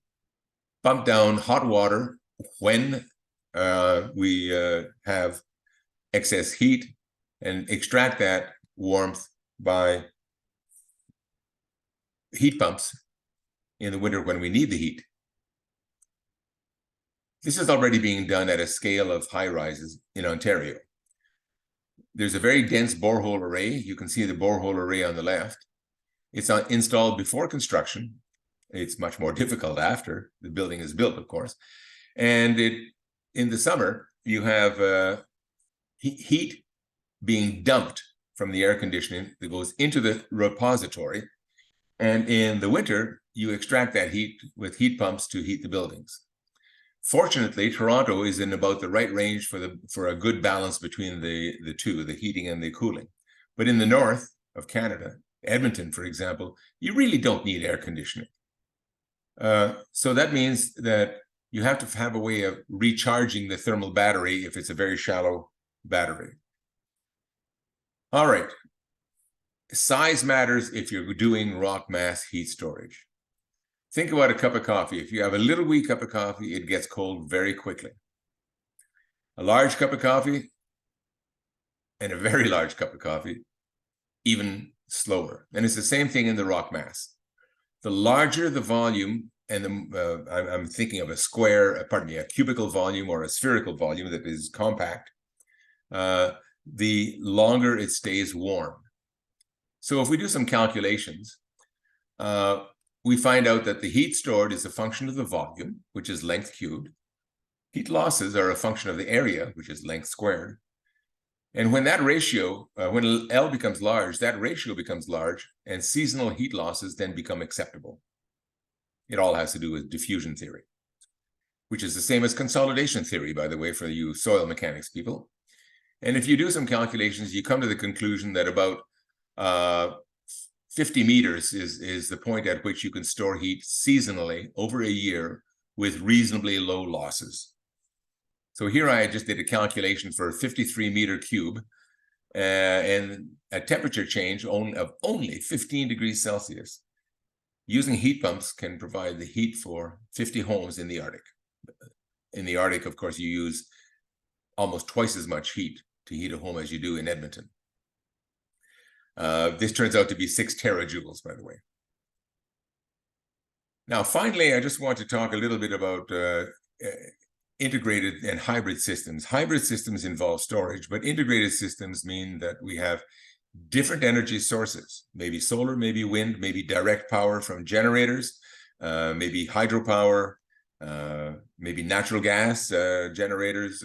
pump down hot water when we have excess heat and extract that warmth by heat pumps in the winter when we need the heat. This is already being done at a scale of high rises in Ontario. There's a very dense borehole array. You can see the borehole array on the left. It's installed before construction. It's much more difficult after the building is built, of course. And in the summer, you have heat being dumped from the air conditioning that goes into the repository. And in the winter, you extract that heat with heat pumps to heat the buildings. Fortunately, Toronto is in about the right range for a good balance between the two, the heating and the cooling. But in the north of Canada, Edmonton, for example, you really don't need air conditioning. So that means that you have to have a way of recharging the thermal battery if it's a very shallow battery. All right. Size matters if you're doing rock mass heat storage. Think about a cup of coffee. If you have a little wee cup of coffee, it gets cold very quickly. A large cup of coffee and a very large cup of coffee, even slower. And it's the same thing in the rock mass. The larger the volume, and I'm thinking of a cubical volume or a spherical volume that is compact, the longer it stays warm. So if we do some calculations, we find out that the heat stored is a function of the volume, which is length cubed. Heat losses are a function of the area, which is length squared. And when that ratio, when L becomes large, that ratio becomes large, and seasonal heat losses then become acceptable. It all has to do with diffusion theory, which is the same as consolidation theory, by the way, for you soil mechanics people. And if you do some calculations, you come to the conclusion that about 50 meters is the point at which you can store heat seasonally over a year with reasonably low losses. So here I just did a calculation for a 53 meter cube and a temperature change of only 15 degrees Celsius. Using heat pumps can provide the heat for 50 homes in the Arctic. In the Arctic, of course, you use almost twice as much heat to heat a home as you do in Edmonton. This turns out to be 6 terajoules, by the way. Now, finally, I just want to talk a little bit about integrated and hybrid systems. Hybrid systems involve storage, but integrated systems mean that we have different energy sources, maybe solar, maybe wind, maybe direct power from generators, maybe hydropower, maybe natural gas generators,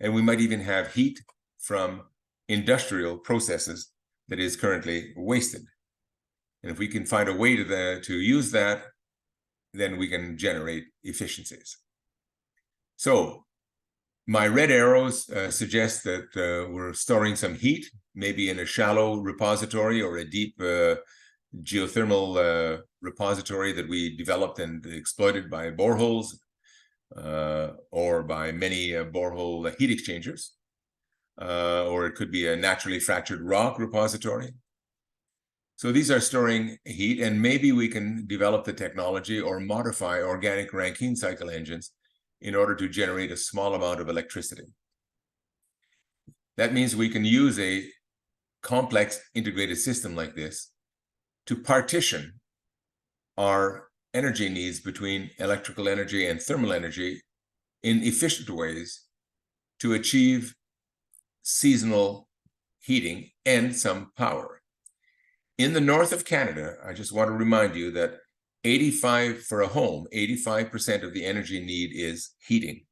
and we might even have heat from industrial processes that is currently wasted. And if we can find a way to use that, then we can generate efficiencies. So my red arrows suggest that we're storing some heat, maybe in a shallow repository or a deep geothermal repository that we developed and exploited by boreholes or by many borehole heat exchangers. Or it could be a naturally fractured rock repository. So these are storing heat, and maybe we can develop the technology or modify organic Rankine cycle engines in order to generate a small amount of electricity. That means we can use a complex integrated system like this to partition our energy needs between electrical energy and thermal energy in efficient ways to achieve seasonal heating and some power. In the north of Canada, I just want to remind you that 85% of the energy need is heating.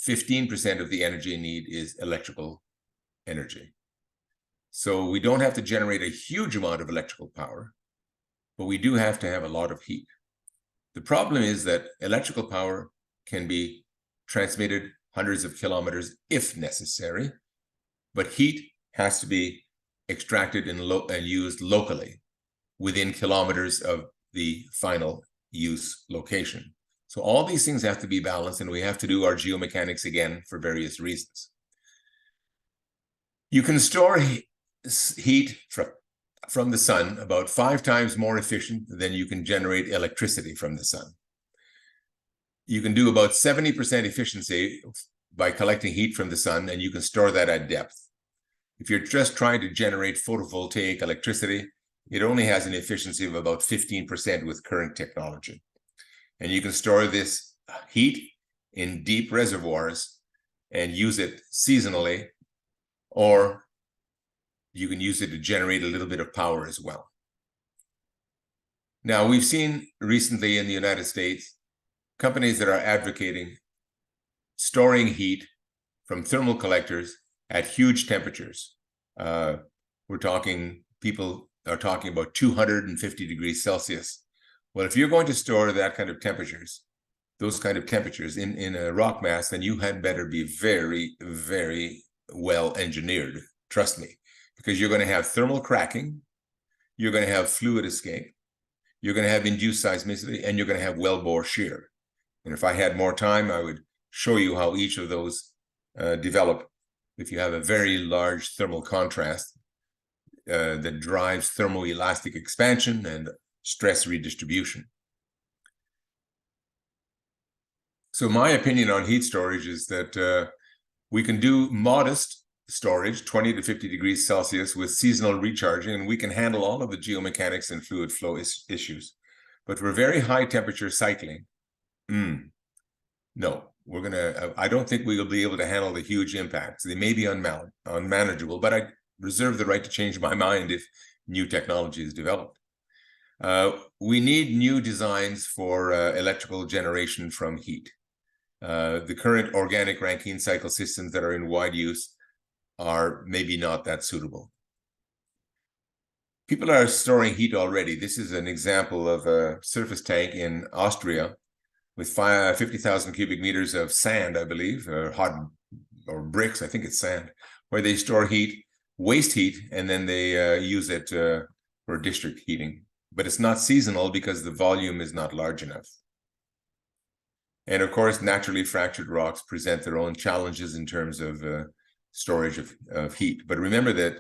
15% of the energy need is electrical energy. So we don't have to generate a huge amount of electrical power, but we do have to have a lot of heat. The problem is that electrical power can be transmitted hundreds of kilometers if necessary, but heat has to be extracted and used locally within kilometers of the final use location. So all these things have to be balanced, and we have to do our geomechanics again for various reasons. You can store heat from the sun about 5 times more efficient than you can generate electricity from the sun. You can do about 70% efficiency by collecting heat from the sun, and you can store that at depth. If you're just trying to generate photovoltaic electricity, it only has an efficiency of about 15% with current technology. And you can store this heat in deep reservoirs and use it seasonally, or you can use it to generate a little bit of power as well. Now, we've seen recently in the United States, companies that are advocating storing heat from thermal collectors at huge temperatures. People are talking about 250 degrees Celsius. Well, if you're going to store that kind of temperatures, those kind of temperatures in a rock mass, then you had better be very, very well engineered, trust me, because you're going to have thermal cracking, you're going to have fluid escape, you're going to have induced seismicity, and you're going to have wellbore shear. And if I had more time, I would show you how each of those develop if you have a very large thermal contrast that drives thermoelastic expansion and stress redistribution. So my opinion on heat storage is that we can do modest storage, 20 to 50 degrees Celsius with seasonal recharging, and we can handle all of the geomechanics and fluid flow issues. But for very high temperature cycling, no, I don't think we will be able to handle the huge impacts. They may be unmanageable, but I reserve the right to change my mind if new technology is developed. We need new designs for electrical generation from heat. The current organic Rankine cycle systems that are in wide use are maybe not that suitable. People are storing heat already. This is an example of a surface tank in Austria with 50,000 cubic meters of sand, I believe, or bricks, I think it's sand, where they store heat, waste heat, and then they use it for district heating. But it's not seasonal because the volume is not large enough. And of course, naturally fractured rocks present their own challenges in terms of storage of heat. But remember that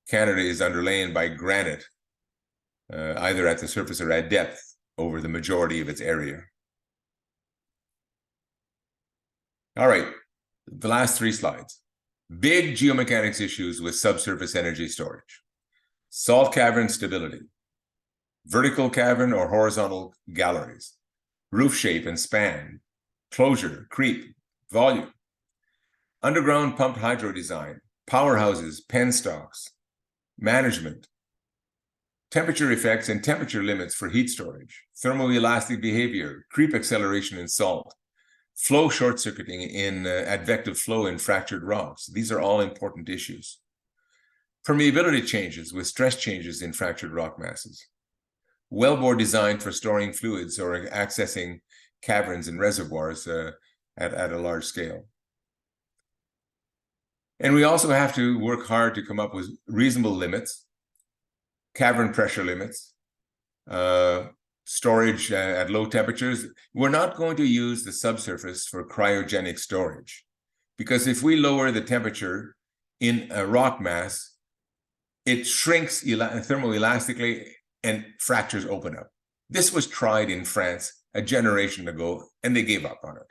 Canada is underlain by granite, either at the surface or at depth over the majority of its area. All right, the last 3 slides. Big geomechanics issues with subsurface energy storage. Salt cavern stability, vertical cavern or horizontal galleries, roof shape and span, closure, creep, volume, underground pumped hydro design, powerhouses, penstocks, management, temperature effects and temperature limits for heat storage, thermoelastic behavior, creep acceleration in salt, flow short-circuiting in advective flow in fractured rocks. These are all important issues. Permeability changes with stress changes in fractured rock masses. Wellbore design for storing fluids or accessing caverns and reservoirs at a large scale. And we also have to work hard to come up with reasonable limits, cavern pressure limits, storage at low temperatures. We're not going to use the subsurface for cryogenic storage, because if we lower the temperature in a rock mass, it shrinks thermoelastically and fractures open up. This was tried in France a generation ago, and they gave up on it.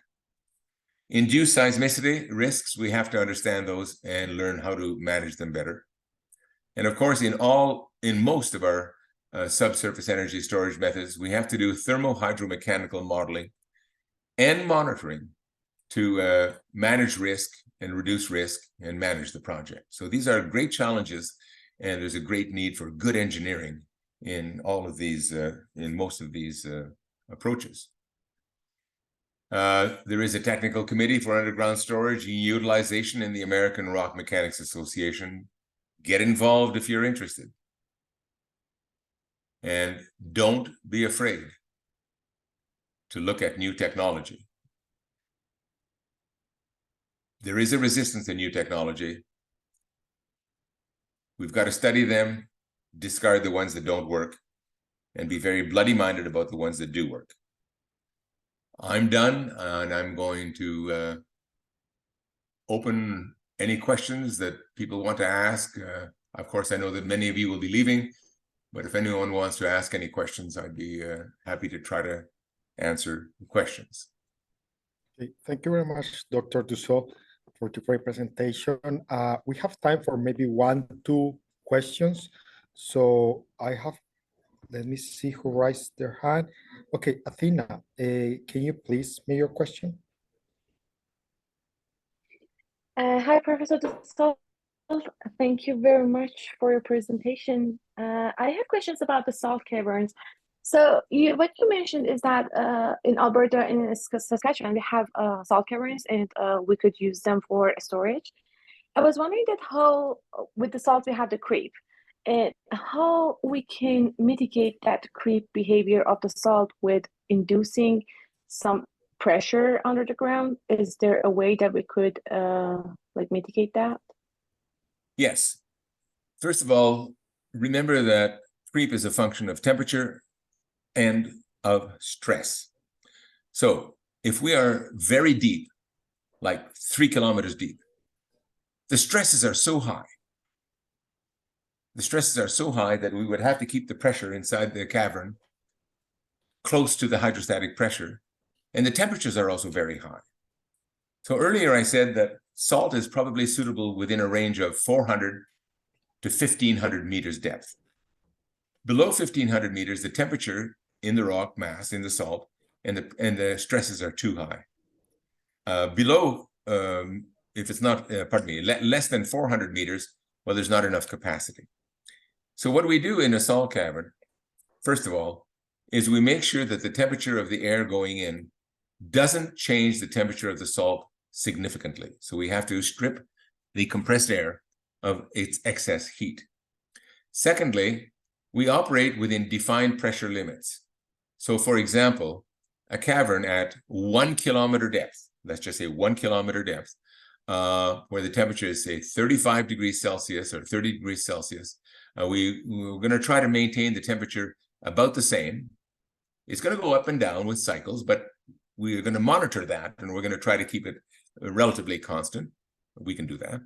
Induced seismicity risks, we have to understand those and learn how to manage them better. And of course, in most of our subsurface energy storage methods, we have to do thermo-hydromechanical modeling and monitoring to manage risk and reduce risk and manage the project. So these are great challenges, and there's a great need for good engineering in all of these, in most of these approaches. There is a technical committee for underground storage and utilization in the American Rock Mechanics Association. Get involved if you're interested. And don't be afraid to look at new technology. There is a resistance to new technology. We've got to study them, discard the ones that don't work, and be very bloody-minded about the ones that do work. I'm done, and I'm going to open any questions that people want to ask. Of course, I know that many of you will be leaving, but if anyone wants to ask any questions, I'd be happy to try to answer the questions. Okay. Thank you very much, Dr. Dusseault, for the great presentation. We have time for maybe 1-2 questions. So let me see who raised their hand. Okay, Athena, can you please make your question? Hi, Professor Dusseault. Thank you very much for your presentation. I have questions about the salt caverns. So what you mentioned is that in Alberta and in Saskatchewan, we have salt caverns, and we could use them for storage. I was wondering that how, with the salt, we have the creep, and how we can mitigate that creep behavior of the salt with inducing some pressure under the ground. Is there a way that we could like mitigate that? Yes. First of all, remember that creep is a function of temperature and of stress. So if we are very deep, like 3 kilometers deep, the stresses are so high. The stresses are so high that we would have to keep the pressure inside the cavern close to the hydrostatic pressure. And the temperatures are also very high. So earlier I said that salt is probably suitable within a range of 400 to 1,500 meters depth. Below 1,500 meters, the temperature in the rock mass, in the salt, and the stresses are too high. Below, if it's not, less than 400 meters, well, there's not enough capacity. So what we do in a salt cavern, first of all, is we make sure that the temperature of the air going in doesn't change the temperature of the salt significantly. So we have to strip the compressed air of its excess heat. Secondly, we operate within defined pressure limits. So for example, a cavern at 1 kilometer depth, let's just say 1 kilometer depth, where the temperature is, say, 35 degrees Celsius or 30 degrees Celsius, we're going to try to maintain the temperature about the same. It's going to go up and down with cycles, but we're going to monitor that, and we're going to try to keep it relatively constant. We can do that.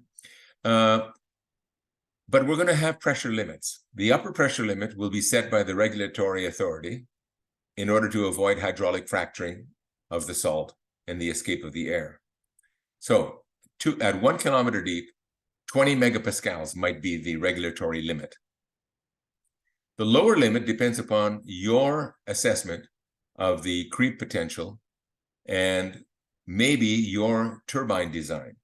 But we're going to have pressure limits. The upper pressure limit will be set by the regulatory authority in order to avoid hydraulic fracturing of the salt and the escape of the air. So at 1 kilometer deep, 20 megapascals might be the regulatory limit. The lower limit depends upon your assessment of the creep potential and maybe your turbine design.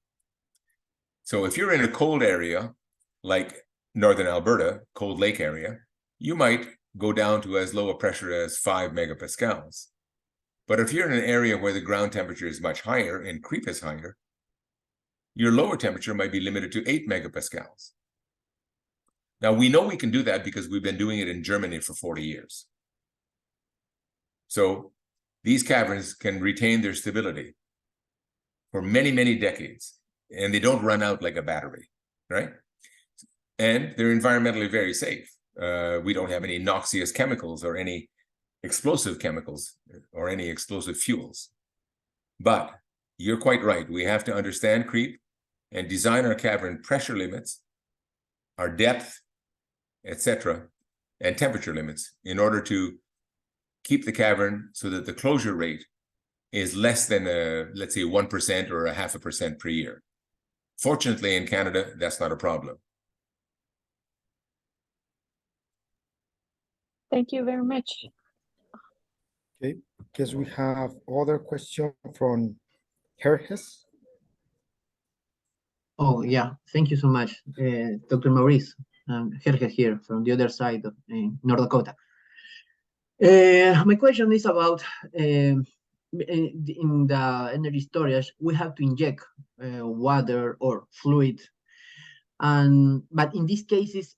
So if you're in a cold area, like Northern Alberta, Cold Lake area, you might go down to as low a pressure as 5 megapascals. But if you're in an area where the ground temperature is much higher and creep is higher, your lower temperature might be limited to 8 megapascals. Now, we know we can do that because we've been doing it in Germany for 40 years. So these caverns can retain their stability for many, many decades, and they don't run out like a battery, right? And they're environmentally very safe. We don't have any noxious chemicals or any explosive chemicals or any explosive fuels. But you're quite right. We have to understand creep and design our cavern pressure limits, our depth, etc., and temperature limits in order to keep the cavern so that the closure rate is less than, let's say, 1% or 0.5% per year. Fortunately, in Canada, that's not a problem. Thank you very much. Okay, guess we have other question from Herges. Oh, yeah. Thank you so much, Dr. Maurice. Herges here from the other side of North Dakota. My question is about in the energy storage, we have to inject water or fluid, but in these cases,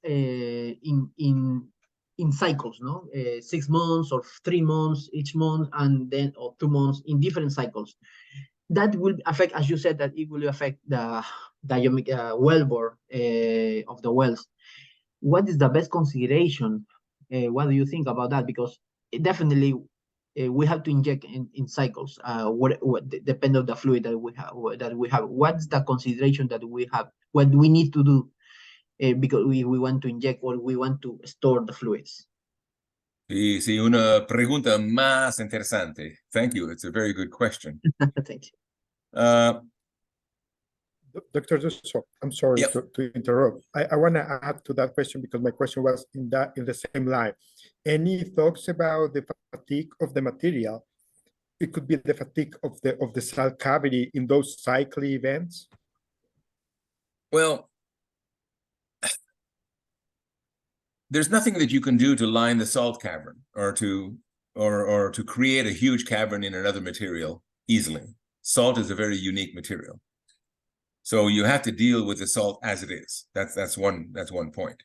in cycles, no, 6 months or 3 months each month, and then or 2 months in different cycles. That will affect, as you said, that it will affect the wellbore of the wells. What is the best consideration? What do you think about that? Because definitely we have to inject in cycles. What depend on the fluid that we have. What's the consideration that we have? What we need to do because we want to inject or we want to store the fluids? Sí, una pregunta más interesante. Thank you. It's a very good question. Thank you. Dr. Dusseault, I'm sorry to interrupt. I want to add to that question because my question was in the same line. Any thoughts about the fatigue of the material? It could be the fatigue of the salt cavity in those cycling events. Well, there's nothing that you can do to line the salt cavern or to create a huge cavern in another material easily. Salt is a very unique material. So you have to deal with the salt as it is. That's one point.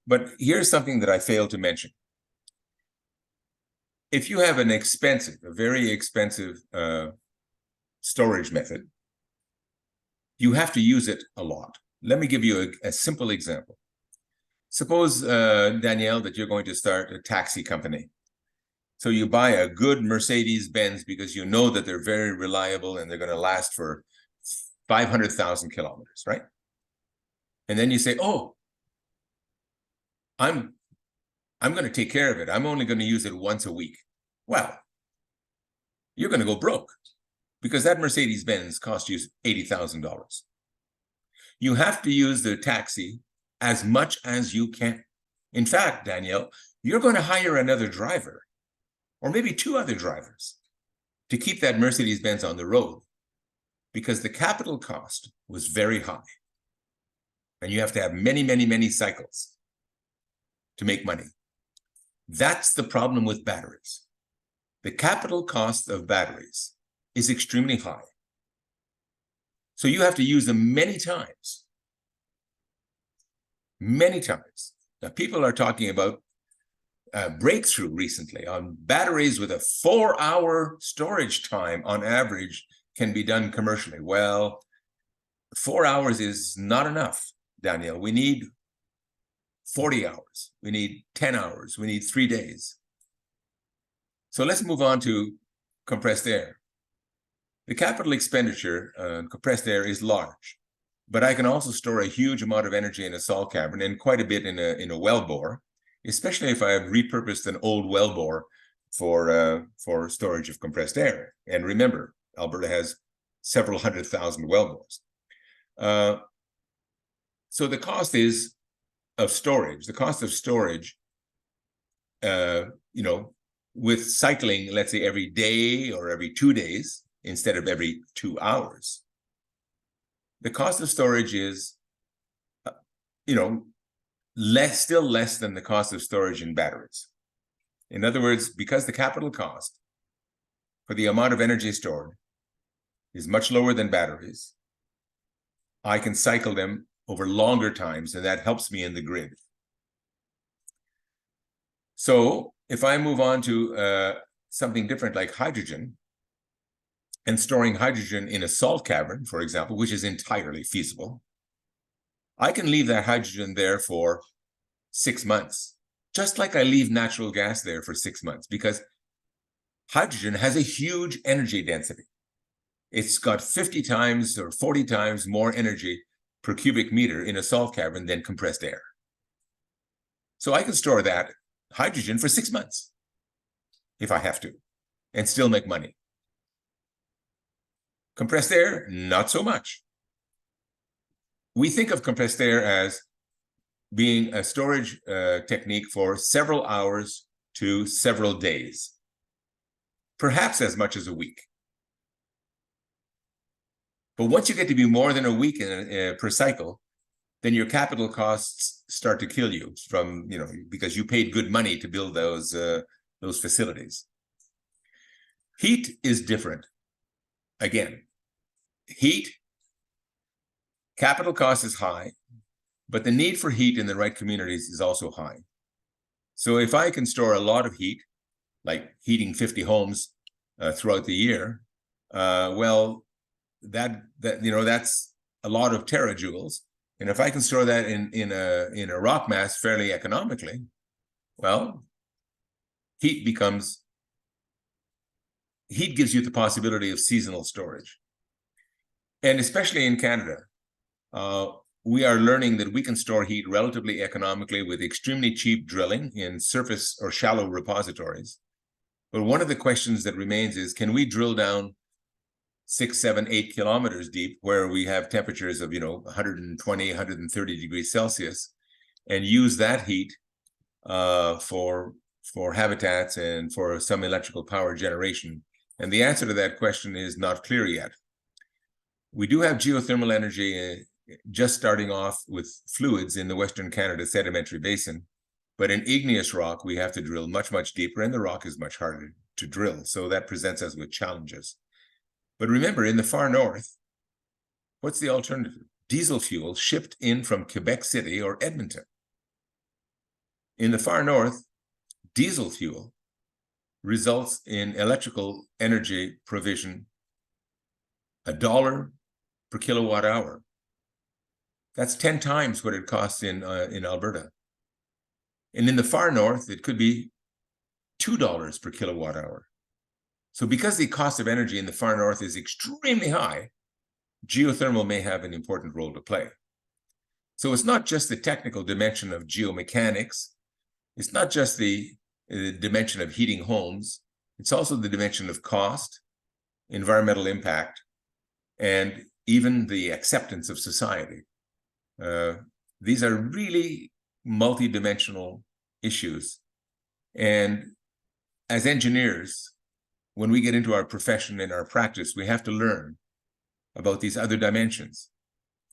But here's something that I failed to mention. If you have a very expensive storage method, you have to use it a lot. Let me give you a simple example. Suppose, Danielle, that you're going to start a taxi company. So you buy a good Mercedes-Benz because you know that they're very reliable and they're going to last for 500,000 kilometers, right? And then you say, oh, I'm going to take care of it. I'm only going to use it once a week. Well, you're going to go broke because that Mercedes-Benz cost you $80,000. You have to use the taxi as much as you can. In fact, Danielle, you're going to hire another driver or maybe 2 other drivers to keep that Mercedes-Benz on the road because the capital cost was very high. And you have to have many, many, many cycles to make money. That's the problem with batteries. The capital cost of batteries is extremely high. So you have to use them many times many times. Now, people are talking about a breakthrough recently on batteries with a 4-hour storage time on average can be done commercially. Well, 4 hours is not enough, Daniel. We need 40 hours. We need 10 hours. We need 3 days. So let's move on to compressed air. The capital expenditure on compressed air is large, but I can also store a huge amount of energy in a salt cavern and quite a bit in a well bore, especially if I have repurposed an old well bore for storage of compressed air. And remember, Alberta has several 100,000 well bores. So the cost of storage, with cycling, let's say every day or every 2 days instead of every 2 hours, the cost of storage is, still less than the cost of storage in batteries. In other words, because the capital cost for the amount of energy stored is much lower than batteries, I can cycle them over longer times, and that helps me in the grid. So if I move on to something different like hydrogen, and storing hydrogen in a salt cavern, for example, which is entirely feasible, I can leave that hydrogen there for 6 months, just like I leave natural gas there for 6 months, because hydrogen has a huge energy density. It's got 50 times or 40 times more energy per cubic meter in a salt cavern than compressed air. So I can store that hydrogen for 6 months if I have to, and still make money. Compressed air, not so much. We think of compressed air as being a storage technique for several hours to several days, perhaps as much as a week. But once you get to be more than a week per cycle, then your capital costs start to kill you because you paid good money to build those facilities. Heat is different. Again, heat, capital cost is high, but the need for heat in the right communities is also high. So if I can store a lot of heat, like heating 50 homes throughout the year, that's a lot of terajoules. And if I can store that in a rock mass fairly economically, well, heat gives you the possibility of seasonal storage. And especially in Canada, we are learning that we can store heat relatively economically with extremely cheap drilling in surface or shallow repositories. But one of the questions that remains is, can we drill down 6, 7, 8 kilometers deep where we have temperatures of 120, 130 degrees Celsius and use that heat for habitats and for some electrical power generation? And the answer to that question is not clear yet. We do have geothermal energy just starting off with fluids in the Western Canada Sedimentary Basin, but in igneous rock, we have to drill much, much deeper, and the rock is much harder to drill. So that presents us with challenges. But remember, in the far north, what's the alternative? Diesel fuel shipped in from Quebec City or Edmonton. In the far north, diesel fuel results in electrical energy provision $1 per kilowatt hour. That's 10 times what it costs in Alberta. And in the far north, it could be $2 per kilowatt hour. So because the cost of energy in the far north is extremely high, geothermal may have an important role to play. So it's not just the technical dimension of geomechanics. It's not just the dimension of heating homes. It's also the dimension of cost, environmental impact, and even the acceptance of society. These are really multidimensional issues. And as engineers, when we get into our profession and our practice, we have to learn about these other dimensions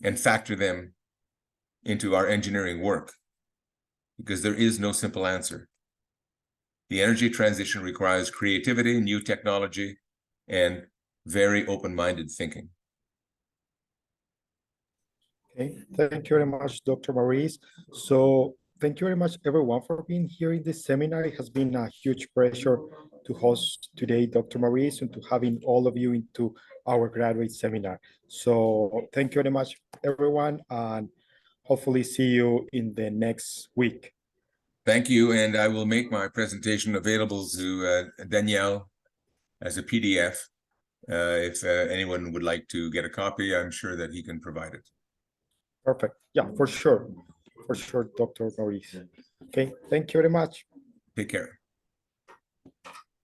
and factor them into our engineering work, because there is no simple answer. The energy transition requires creativity, new technology, and very open-minded thinking. Okay, thank you very much, Dr. Maurice. So thank you very much, everyone, for being here in this seminar. It has been a huge pleasure to host today, Dr. Maurice, and to having all of you into our graduate seminar. So thank you very much, everyone, and hopefully see you in the next week. Thank you, and I will make my presentation available to Danielle as a PDF. If anyone would like to get a copy, I'm sure that he can provide it. Perfect. Yeah, for sure, Dr. Maurice. Okay, thank you very much. Take care.